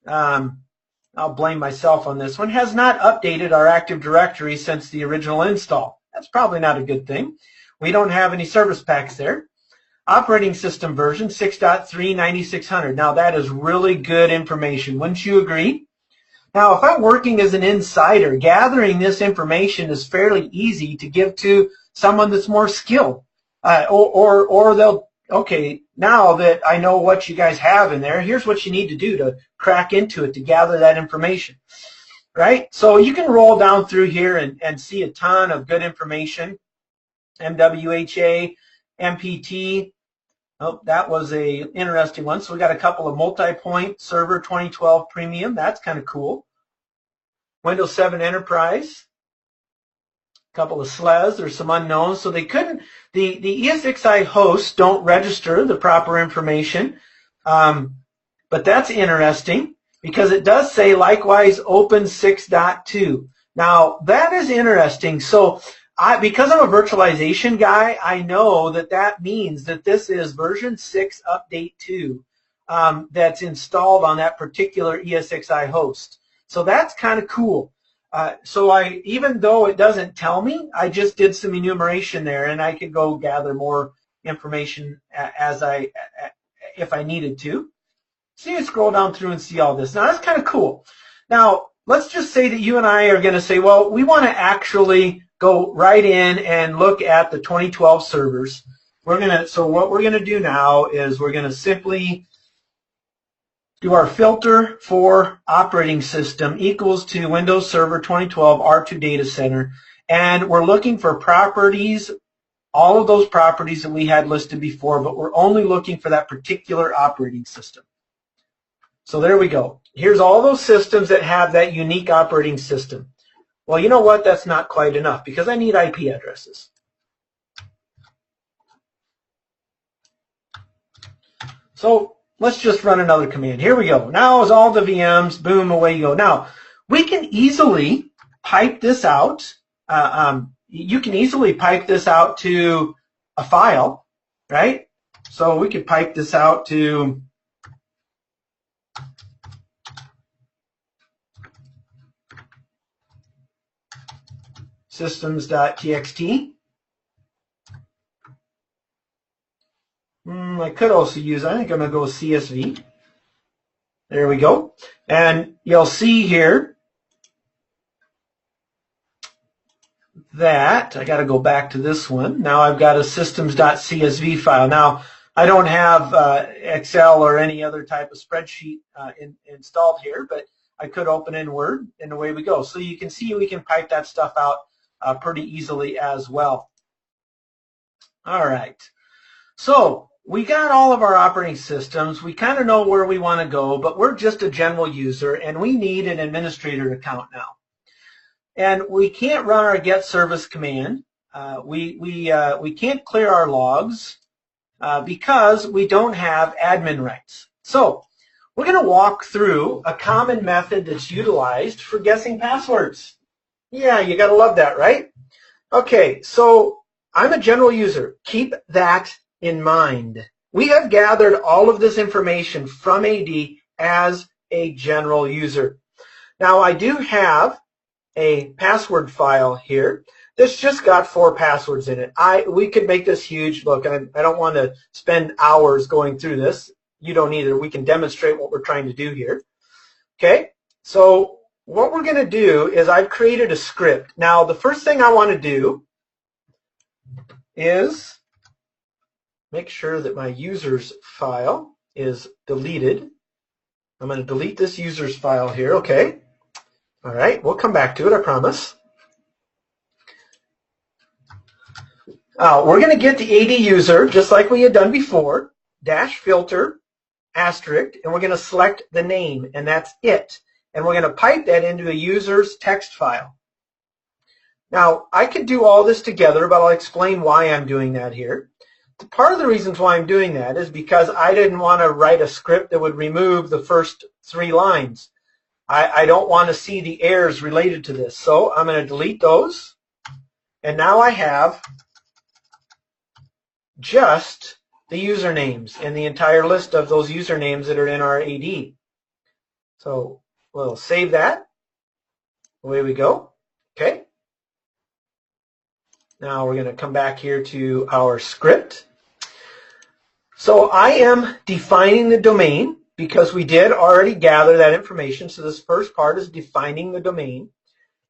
A: I'll blame myself on this one, has not updated our Active Directory since the original install. That's probably not a good thing. We don't have any service packs there. Operating system version 6.3 9600. Now that is really good information. Wouldn't you agree? Now if I'm working as an insider, gathering this information is fairly easy to give to someone that's more skilled. Or they'll, okay, now that I know what you guys have in there, here's what you need to do to crack into it to gather that information. Right? So you can roll down through here and see a ton of good information. MWHA, MPT. Oh, that was a interesting one. So we got a couple of multi-point server 2012 premium. That's kind of cool. Windows 7 Enterprise. A couple of SLES. There's some unknowns. So they couldn't, the ESXi hosts don't register the proper information. But that's interesting because it does say likewise open 6.2. Now that is interesting. So because I'm a virtualization guy, I know that that means that this is version 6 update 2 that's installed on that particular ESXi host. So that's kind of cool. So even though it doesn't tell me, I just did some enumeration there, and I could go gather more information if I needed to. So you scroll down through and see all this. Now that's kind of cool. Now let's just say that you and I are going to say, well, we want to actually go right in and look at the 2012 servers. So what we're gonna do now is we're gonna simply do our filter for operating system equals to Windows Server 2012 R2 Data Center, and we're looking for properties, all of those properties that we had listed before, but we're only looking for that particular operating system. So there we go. Here's all those systems that have that unique operating system. Well, you know what? That's not quite enough because I need IP addresses. So let's just run another command. Here we go. Now is all the VMs, boom, away you go. Now, we can easily pipe this out. You can easily pipe this out to a file, right? So we could pipe this out to systems.txt. I could also use, I think I'm going to go with CSV. There we go. And you'll see here that I got to go back to this one. Now I've got a systems.csv file. Now I don't have Excel or any other type of spreadsheet installed here, but I could open in Word, and away we go. So you can see we can pipe that stuff out pretty easily as well. All right. So we got all of our operating systems. We kind of know where we want to go, but we're just a general user, and we need an administrator account now. And we can't run our get service command. We can't clear our logs because we don't have admin rights. So we're going to walk through a common method that's utilized for guessing passwords. Yeah, you got to love that, right? Okay, so I'm a general user. Keep that in mind. We have gathered all of this information from AD as a general user. Now, I do have a password file here that's just got 4 passwords in it. We could make this huge. Look, I don't want to spend hours going through this. You don't either. We can demonstrate what we're trying to do here. Okay, so what we're going to do is I've created a script. Now, the first thing I want to do is make sure that my users file is deleted. I'm going to delete this users file here, okay? All right, we'll come back to it, I promise. We're going to get the AD user, just like we had done before, dash filter, asterisk, and we're going to select the name, and that's it. And we're going to pipe that into a user's text file. Now, I could do all this together, but I'll explain why I'm doing that here. Part of the reasons why I'm doing that is because I didn't want to write a script that would remove the first 3 lines. I don't want to see the errors related to this. So I'm going to delete those. And now I have just the usernames and the entire list of those usernames that are in our AD. So we'll save that. Away we go. Okay. Now we're going to come back here to our script. So I am defining the domain because we did already gather that information. So this first part is defining the domain.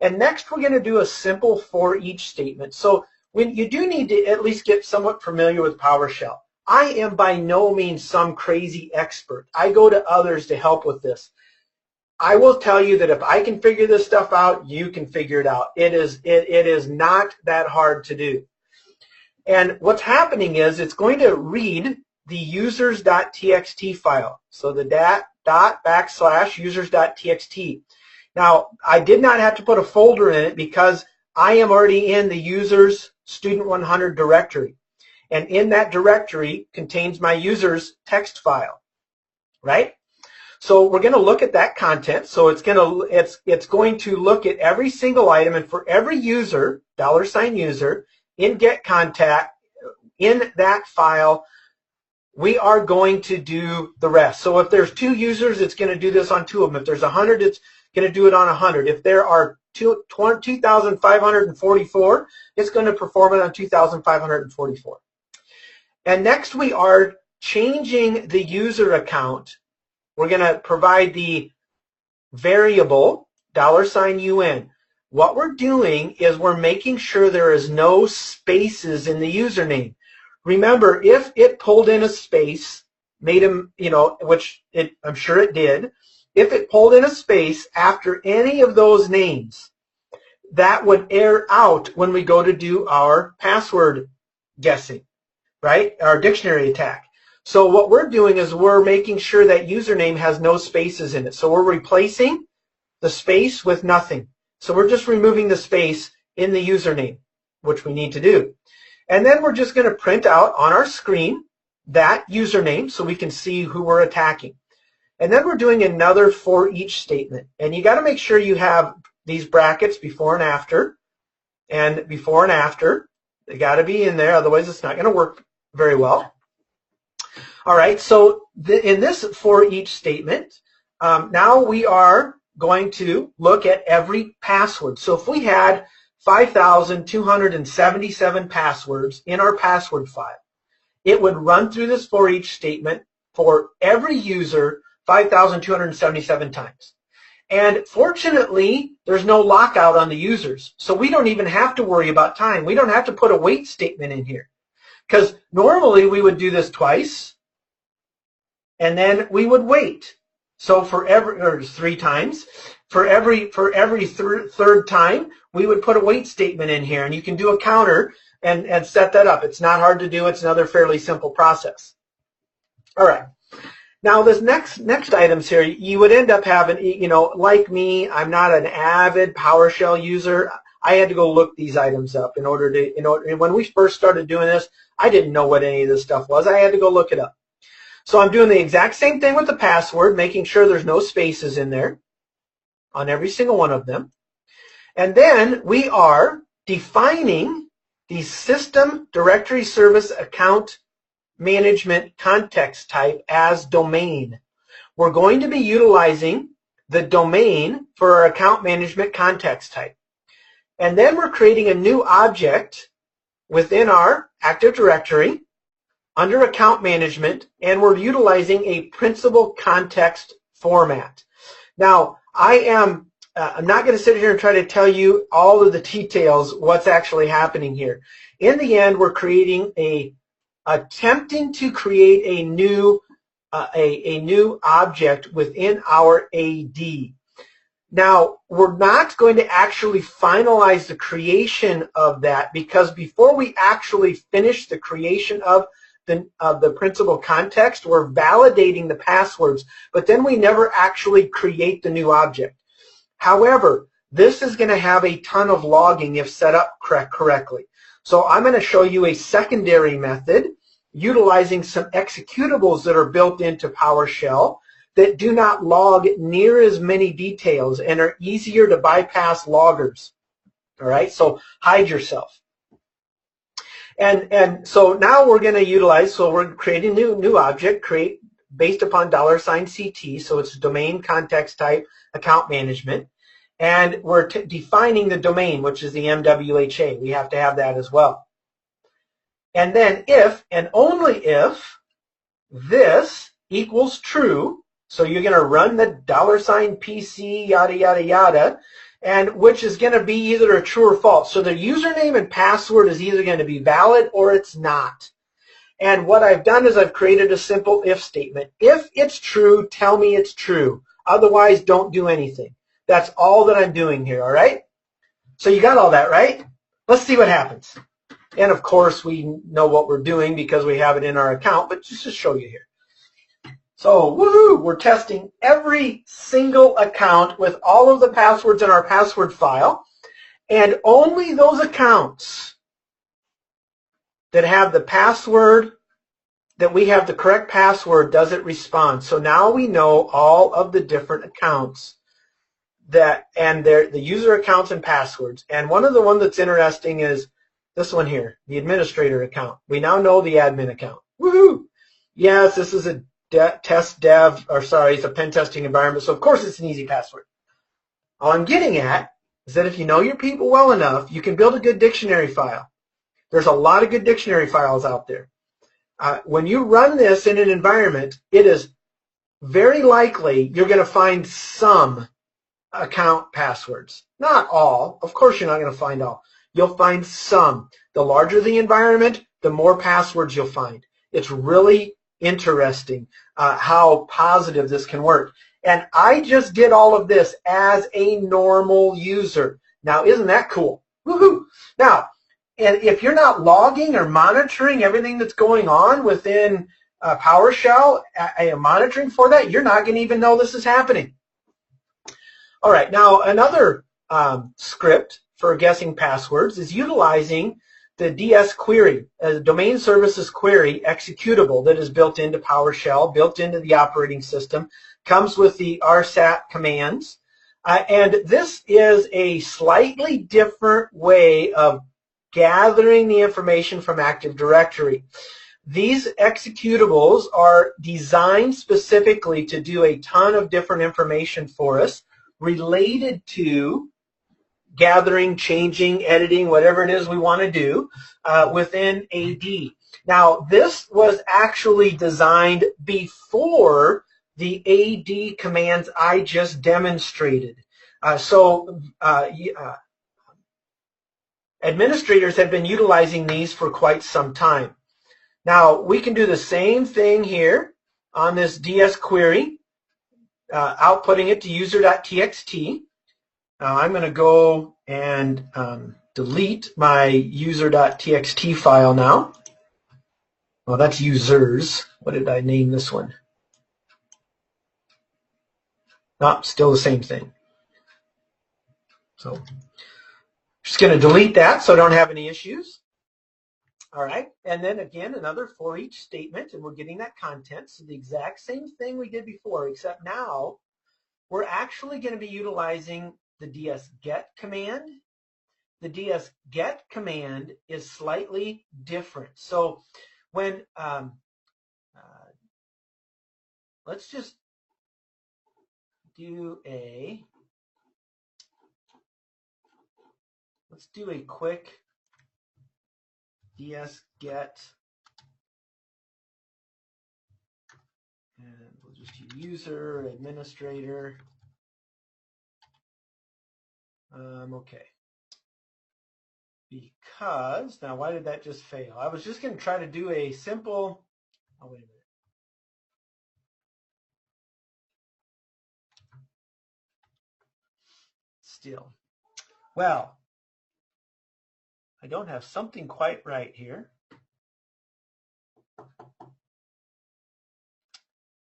A: And next we're going to do a simple for each statement. So when you do need to at least get somewhat familiar with PowerShell. I am by no means some crazy expert. I go to others to help with this. I will tell you that if I can figure this stuff out, you can figure it out. It is not that hard to do. And what's happening is it's going to read the users.txt file. So the /users.txt. Now, I did not have to put a folder in it because I am already in the users student 100 directory. And in that directory contains my users text file, right? So we're going to look at that content. So it's going to look at every single item, and for every user, $user, in get contact, in that file, we are going to do the rest. So if there's 2 users, it's going to do this on 2 of them. If there's 100, it's going to do it on 100. If there are 2,544, it's going to perform it on 2,544. And next we are changing the user account. We're going to provide the variable $UN. what we're doing is we're making sure there is no spaces in the username. Remember, if it pulled in a space, made him, which I'm sure it did, if it pulled in a space after any of those names, that would error out when we go to do our password guessing, right? Our dictionary attack. So what we're doing is we're making sure that username has no spaces in it. So we're replacing the space with nothing. So we're just removing the space in the username, which we need to do. And then we're just going to print out on our screen that username so we can see who we're attacking. And then we're doing another for each statement. And you got to make sure you have these brackets before and after. And before and after, they got to be in there, otherwise it's not going to work very well. All right, so in this for each statement, now we are going to look at every password. So if we had 5,277 passwords in our password file, it would run through this for each statement for every user 5,277 times. And fortunately, there's no lockout on the users, so we don't even have to worry about time. We don't have to put a wait statement in here, because normally we would do this twice, and then we would wait. So or 3 times. For every third time, we would put a wait statement in here, and you can do a counter and set that up. It's not hard to do. It's another fairly simple process. All right. Now, this next items here, you would end up having, like me, I'm not an avid PowerShell user. I had to go look these items up in order to, when we first started doing this, I didn't know what any of this stuff was. I had to go look it up. So I'm doing the exact same thing with the password, making sure there's no spaces in there on every single one of them. And then we are defining the system directory service account management context type as domain. We're going to be utilizing the domain for our account management context type. And then we're creating a new object within our Active Directory under account management, and we're utilizing a principal context format. Now, I'm not going to sit here and try to tell you all of the details, what's actually happening here. In the end, we're attempting to create a new object within our AD. Now, we're not going to actually finalize the creation of that, because before we actually finish the creation of the principal context, we're validating the passwords, but then we never actually create the new object. However, this is going to have a ton of logging if set up correctly. So I'm going to show you a secondary method utilizing some executables that are built into PowerShell that do not log near as many details and are easier to bypass loggers. All right, so hide yourself. And so now we're going to utilize, so we're creating a new object, based upon $CT, so it's domain context type account management. And we're defining the domain, which is the MWHA. We have to have that as well. And then if and only if this equals true, so you're going to run the $PC, yada, yada, yada, and which is going to be either a true or false. So the username and password is either going to be valid or it's not. And what I've done is I've created a simple if statement. If it's true, tell me it's true. Otherwise, don't do anything. That's all that I'm doing here, all right? So you got all that, right? Let's see what happens. And of course, we know what we're doing because we have it in our account, but just to show you here. So, woohoo, we're testing every single account with all of the passwords in our password file, and only those accounts that have the password, that we have the correct password, does it respond. So now we know all of the different accounts and the user accounts and passwords. And one that's interesting is this one here, the administrator account. We now know the admin account. Woohoo! Yes, this is a it's a pen testing environment, so of course it's an easy password. All I'm getting at is that if you know your people well enough, you can build a good dictionary file. There's a lot of good dictionary files out there. When you run this in an environment, it is very likely you're going to find some account passwords. Not all. Of course, you're not going to find all. You'll find some. The larger the environment, the more passwords you'll find. It's really interesting how positive this can work. And I just did all of this as a normal user. Now, isn't that cool? Woohoo! Now, and if you're not logging or monitoring everything that's going on within PowerShell, monitoring for that, you're not going to even know this is happening. All right, now another script for guessing passwords is utilizing the DS query, a domain services query executable that is built into PowerShell, built into the operating system, comes with the RSAT commands. And this is a slightly different way of gathering the information from Active Directory. These executables are designed specifically to do a ton of different information for us related to gathering, changing, editing, whatever it is we want to do within AD. Now, this was actually designed before the AD commands I just demonstrated. Administrators have been utilizing these for quite some time. Now, we can do the same thing here on this DS query, outputting it to user.txt. Now, I'm going to go and delete my user.txt file now. Well, that's users. What did I name this one? No, still the same thing. So just going to delete that so I don't have any issues. All right, and then again, another for each statement, and we're getting that content. So the exact same thing we did before, except now we're actually going to be utilizing the dsget command. The dsget command is slightly different. So when, let's just do a, let's do a quick dsget, and we'll just use user, administrator. Okay. Because, now why did that just fail? I was just going to try to do a simple, oh, wait a minute. Still. Well, I don't have something quite right here.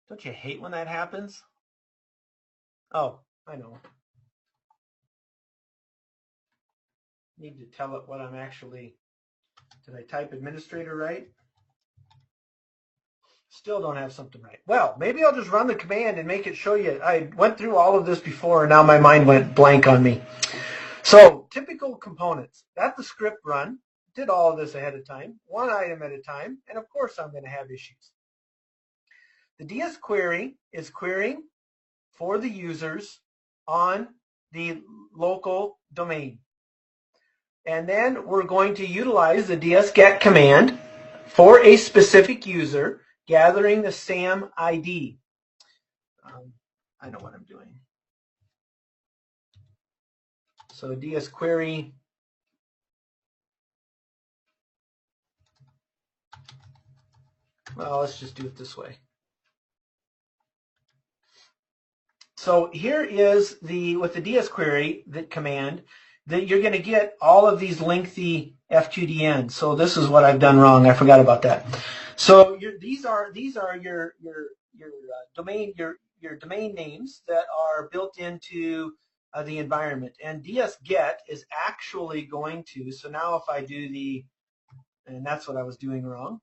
A: Don't you hate when that happens? Oh, I know. Need to tell it what I'm actually, did I type administrator right? Still don't have something right. Well, maybe I'll just run the command and make it show you. I went through all of this before and now my mind went blank on me. So typical components. That's the script run. Did all of this ahead of time, one item at a time, and of course I'm going to have issues. The DS query is querying for the users on the local domain. And then we're going to utilize the dsget command for a specific user, gathering the SAM ID. I know what I'm doing. So DS query, well, let's just do it this way. So here is the, with the DS query, the command, that you're going to get all of these lengthy F2DNs. So this is what I've done wrong. I forgot about that. So these are your domain names that are built into the environment. And dsget is actually going to, so now if I do the, and that's what I was doing wrong.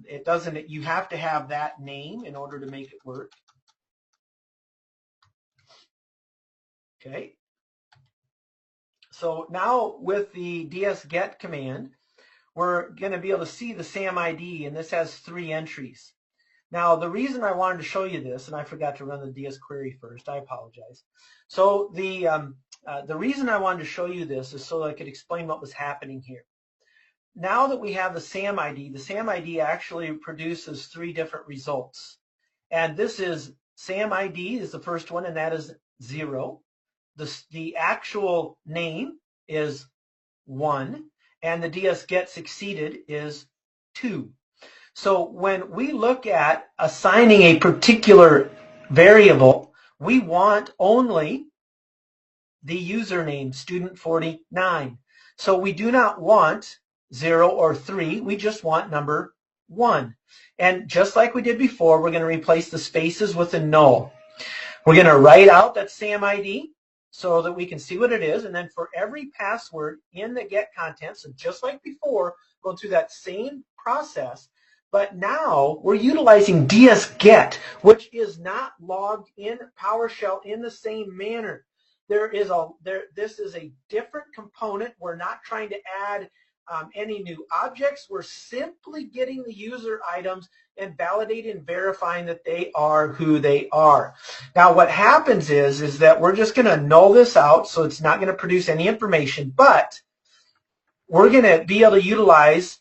A: It doesn't, you have to have that name in order to make it work. Okay. So now with the dsget command, we're going to be able to see the SAM ID, and this has 3 entries. Now, the reason I wanted to show you this, and I forgot to run the DS query first, I apologize. So the reason I wanted to show you this is so that I could explain what was happening here. Now that we have the SAM ID actually produces 3 different results. And this is SAM ID is the first one, and that is 0. The actual name is 1, and the ds_get succeeded is 2. So when we look at assigning a particular variable, we want only the username, student49. So we do not want 0 or 3, we just want number 1. And just like we did before, we're going to replace the spaces with a null. We're going to write out that SAM ID so that we can see what it is, and then for every password in the get content, so just like before, going through that same process, but now we're utilizing ds_get, which is not logged in PowerShell in the same manner. This is a different component. We're not trying to add any new objects. We're simply getting the user items and validating and verifying that they are who they are. Now what happens is that we're just going to null this out, so it's not going to produce any information, but we're going to be able to utilize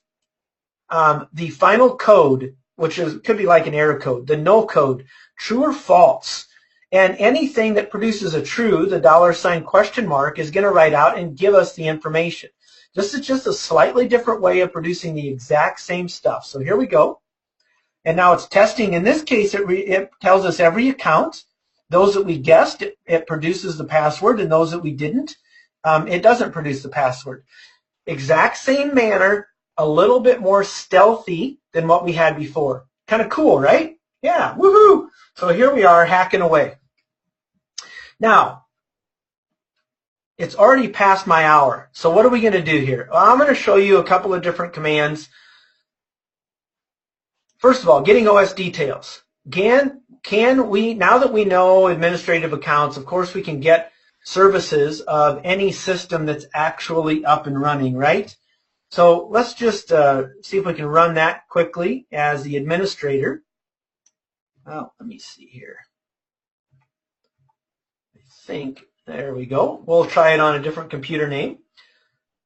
A: the final code, which could be like an error code, the null code, true or false. And anything that produces a true, the $? is going to write out and give us the information. This is just a slightly different way of producing the exact same stuff. So here we go. And now it's testing. In this case, it tells us every account. Those that we guessed, it produces the password, and those that we didn't, it doesn't produce the password. Exact same manner, a little bit more stealthy than what we had before. Kind of cool, right? Yeah, woohoo! So here we are hacking away. Now, it's already past my hour. So what are we going to do here? Well, I'm going to show you a couple of different commands. First of all, getting OS details. Can we, now that we know administrative accounts, of course we can get services of any system that's actually up and running, right? So let's just see if we can run that quickly as the administrator. Well, let me see here. I think, there we go. We'll try it on a different computer name.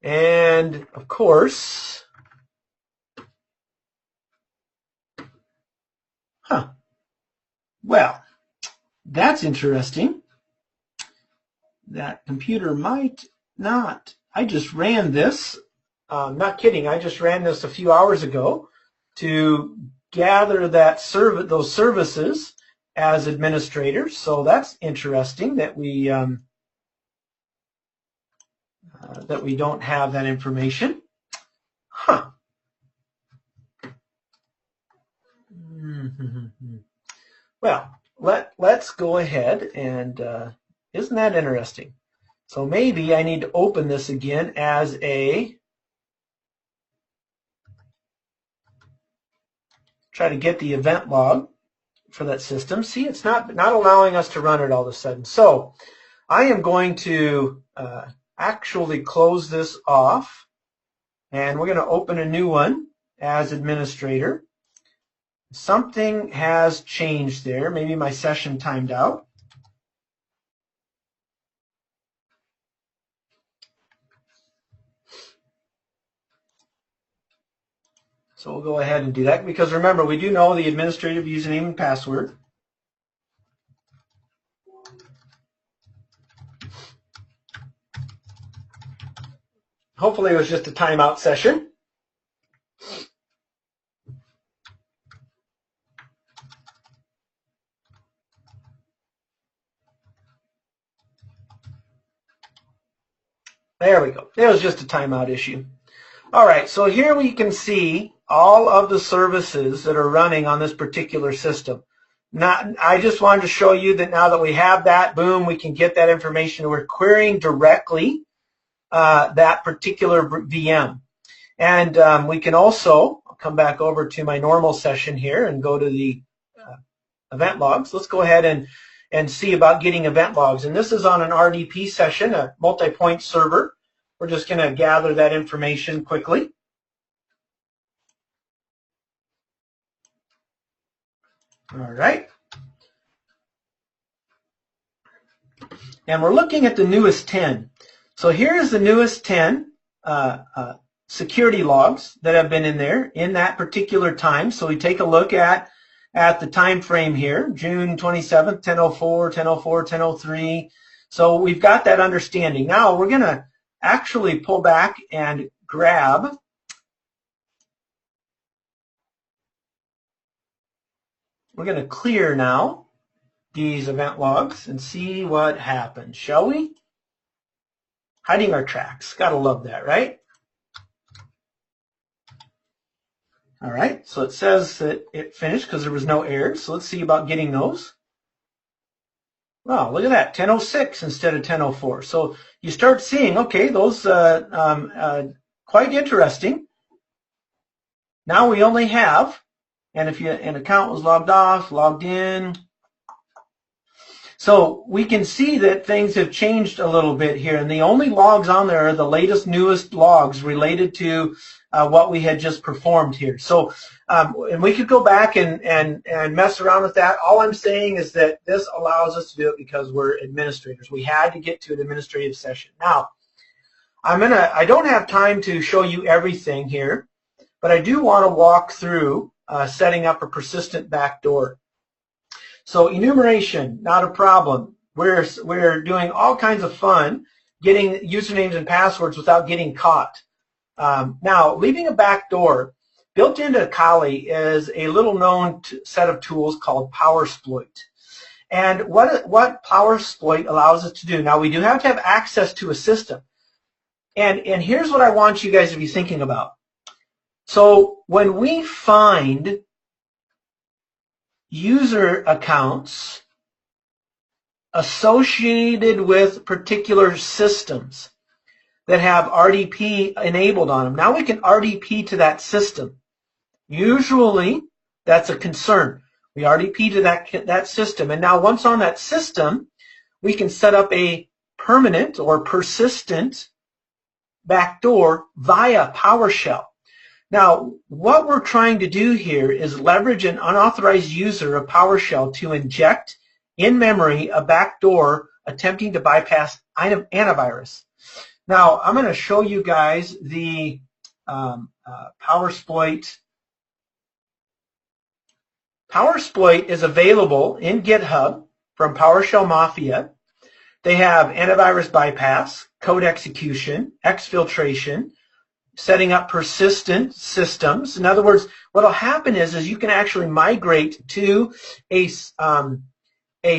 A: And of course, well, that's interesting. That computer might not. I just ran this. Not kidding. I just ran this a few hours ago to gather that those services as administrators. So that's interesting that we don't have that information. Well, let's go ahead and isn't that interesting? So maybe I need to open this again as a try to get the event log for that system. See, it's not allowing us to run it all of a sudden. So I am going to actually close this off, and we're going to open a new one as administrator. Something has changed there. Maybe my session timed out. So we'll go ahead and do that, because remember, we do know the administrative username and password. Hopefully it was just a timeout session. There we go. It was just a timeout issue. All right, so here we can see all of the services that are running on this particular system. I just wanted to show you that now that we have that, boom, we can get that information. We're querying directly that particular VM. And we can also, I'll come back over to my normal session here and go to the event logs. Let's go ahead and see about getting event logs. And this is on an RDP session, a multi-point server. We're just going to gather that information quickly. All right. And we're looking at the newest 10. So here's the newest 10 security logs that have been in there in that particular time. So we take a look at at the time frame here, June 27th, 10:04, 10:04, 10:03. So we've got that understanding. Now we're going to actually pull back and grab we're going to clear now these event logs and see what happens, shall we? Hiding our tracks. Gotta love that, right? All right, so it says that it finished because there was no errors. So let's see about getting those. Wow, look at that, 10:06 instead of 10:04. So you start seeing, okay, those quite interesting. Now we only have, and if an account was logged off, logged in. So we can see that things have changed a little bit here, and the only logs on there are the latest, newest logs related to what we had just performed here. So, and we could go back and mess around with that. All I'm saying is that this allows us to do it because we're administrators. We had to get to an administrative session. Now, I don't have time to show you everything here, but I do want to walk through setting up a persistent backdoor. So enumeration, not a problem. We're doing all kinds of fun getting usernames and passwords without getting caught. Now, leaving a backdoor, built into Kali is a little known set of tools called PowerSploit. And what PowerSploit allows us to do, now we do have to have access to a system. And here's what I want you guys to be thinking about. So when we find user accounts associated with particular systems that have RDP enabled on them, now we can RDP to that system. Usually that's a concern. We RDP to that system, and now once on that system, we can set up a permanent or persistent backdoor via PowerShell. Now, what we're trying to do here is leverage an unauthorized user of PowerShell to inject in memory a backdoor attempting to bypass antivirus. Now, I'm going to show you guys the PowerSploit. PowerSploit is available in GitHub from PowerShell Mafia. They have antivirus bypass, code execution, exfiltration, setting up persistent systems. In other words, what will happen is you can actually migrate to a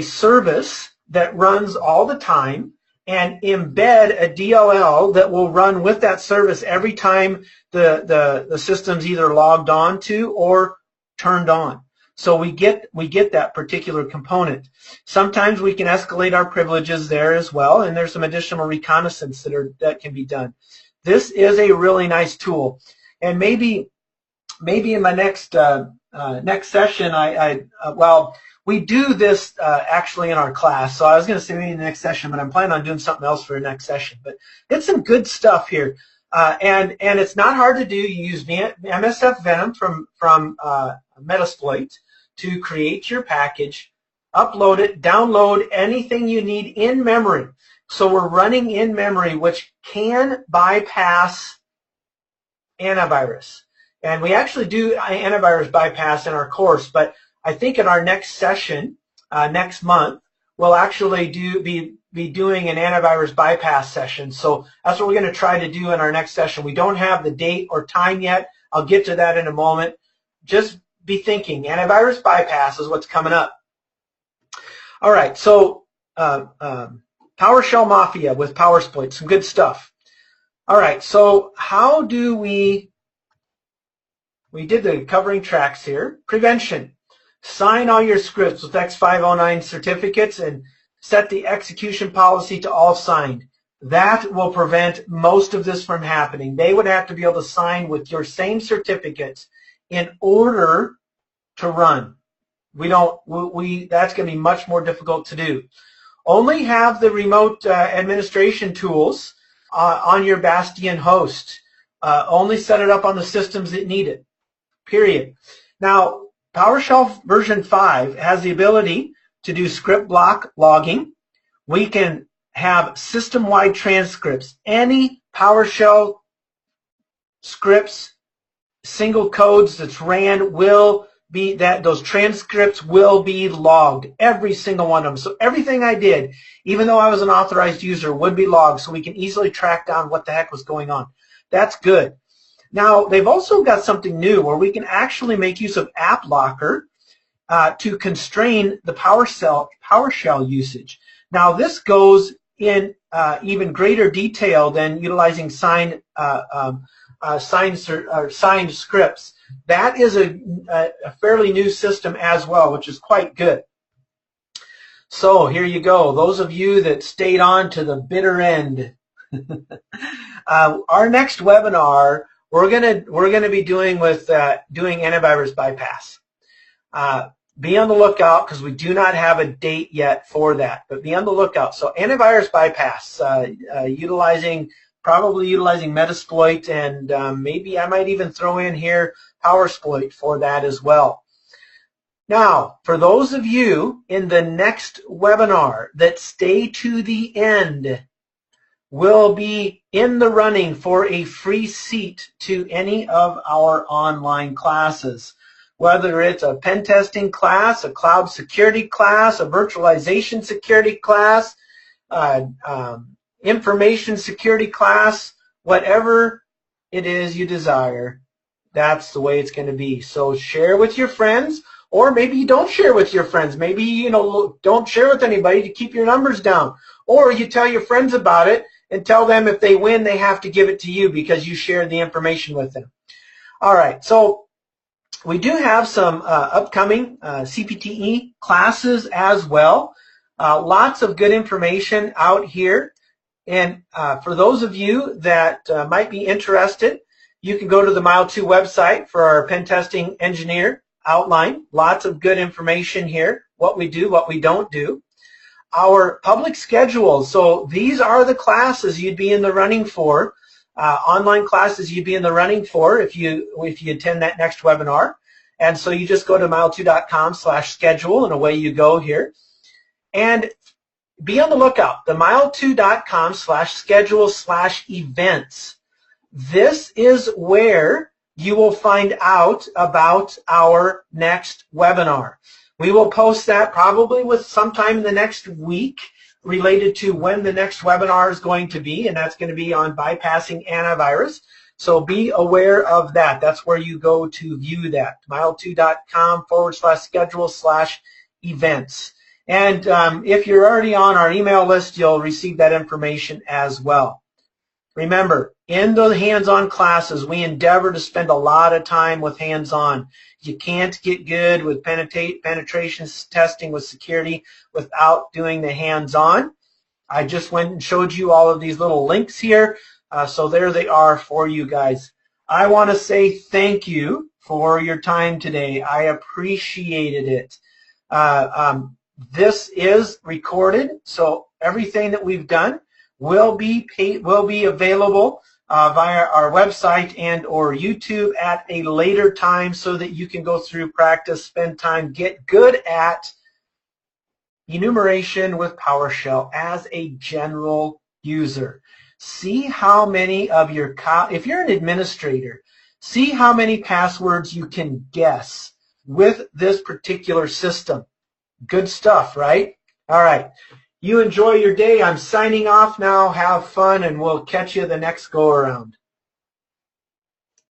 A: service that runs all the time and embed a DLL that will run with that service every time the system's either logged on to or turned on. So we get that particular component. Sometimes we can escalate our privileges there as well, and there's some additional reconnaissance that can be done. This is a really nice tool, and maybe in my next session, well, we do this actually in our class. So I was going to say maybe in the next session, but I'm planning on doing something else for the next session. But it's some good stuff here, and it's not hard to do. You use MSF Venom from Metasploit to create your package, upload it, download anything you need in memory. So we're running in memory, which can bypass antivirus. And we actually do antivirus bypass in our course, but I think in our next session, next month, we'll actually be doing an antivirus bypass session. So that's what we're going to try to do in our next session. We don't have the date or time yet. I'll get to that in a moment. Just be thinking, antivirus bypass is what's coming up. All right, so PowerShell Mafia with PowerSploit, some good stuff. All right, so how do we did the covering tracks here. Prevention. Sign all your scripts with X509 certificates and set the execution policy to all signed. That will prevent most of this from happening. They would have to be able to sign with your same certificates in order to run. That's going to be much more difficult to do. Only have the remote administration tools on your Bastion host. Only set it up on the systems that need it, period. Now, PowerShell version 5 has the ability to do script block logging. We can have system-wide transcripts. Any PowerShell scripts, single codes that's ran will those transcripts will be logged, every single one of them. So everything I did, even though I was an authorized user, would be logged so we can easily track down what the heck was going on. That's good. Now, they've also got something new where we can actually make use of App Locker to constrain the PowerShell usage. Now, this goes in even greater detail than utilizing signed scripts. That is a fairly new system as well, which is quite good. So here you go. Those of you that stayed on to the bitter end. Our next webinar, we're gonna be doing antivirus bypass. Be on the lookout because we do not have a date yet for that, but be on the lookout. So antivirus bypass, probably utilizing Metasploit, and maybe I might even throw in here PowerSploit for that as well. Now, for those of you in the next webinar that stay to the end, will be in the running for a free seat to any of our online classes. Whether it's a pen testing class, a cloud security class, a virtualization security class, information security class, whatever it is you desire, that's the way it's going to be. So share with your friends, or maybe you don't share with your friends. Maybe, don't share with anybody to keep your numbers down. Or you tell your friends about it and tell them if they win, they have to give it to you because you shared the information with them. All right, so we do have some upcoming CPTE classes as well. Lots of good information out here. And for those of you that might be interested, you can go to the Mile2 website for our pen testing engineer outline. Lots of good information here, what we do, what we don't do. Our public schedule, so these are the classes you'd be in the running for, online classes you'd be in the running for if you attend that next webinar. And so you just go to mile2.com/schedule and away you go here. And be on the lookout, the mile2.com/schedule/events. This is where you will find out about our next webinar. We will post that probably with sometime in the next week related to when the next webinar is going to be, and that's going to be on bypassing antivirus. So be aware of that. That's where you go to view that, mile2.com/schedule/events. And if you're already on our email list, you'll receive that information as well. Remember, in the hands-on classes, we endeavor to spend a lot of time with hands-on. You can't get good with penetration testing with security without doing the hands-on. I just went and showed you all of these little links here. So there they are for you guys. I want to say thank you for your time today. I appreciated it. This is recorded, so everything that we've done will be available via our website and or YouTube at a later time so that you can go through, practice, spend time, get good at enumeration with PowerShell as a general user. See how many of your, if you're an administrator, see how many passwords you can guess with this particular system. Good stuff, right? All right. You enjoy your day. I'm signing off now. Have fun, and we'll catch you the next go around.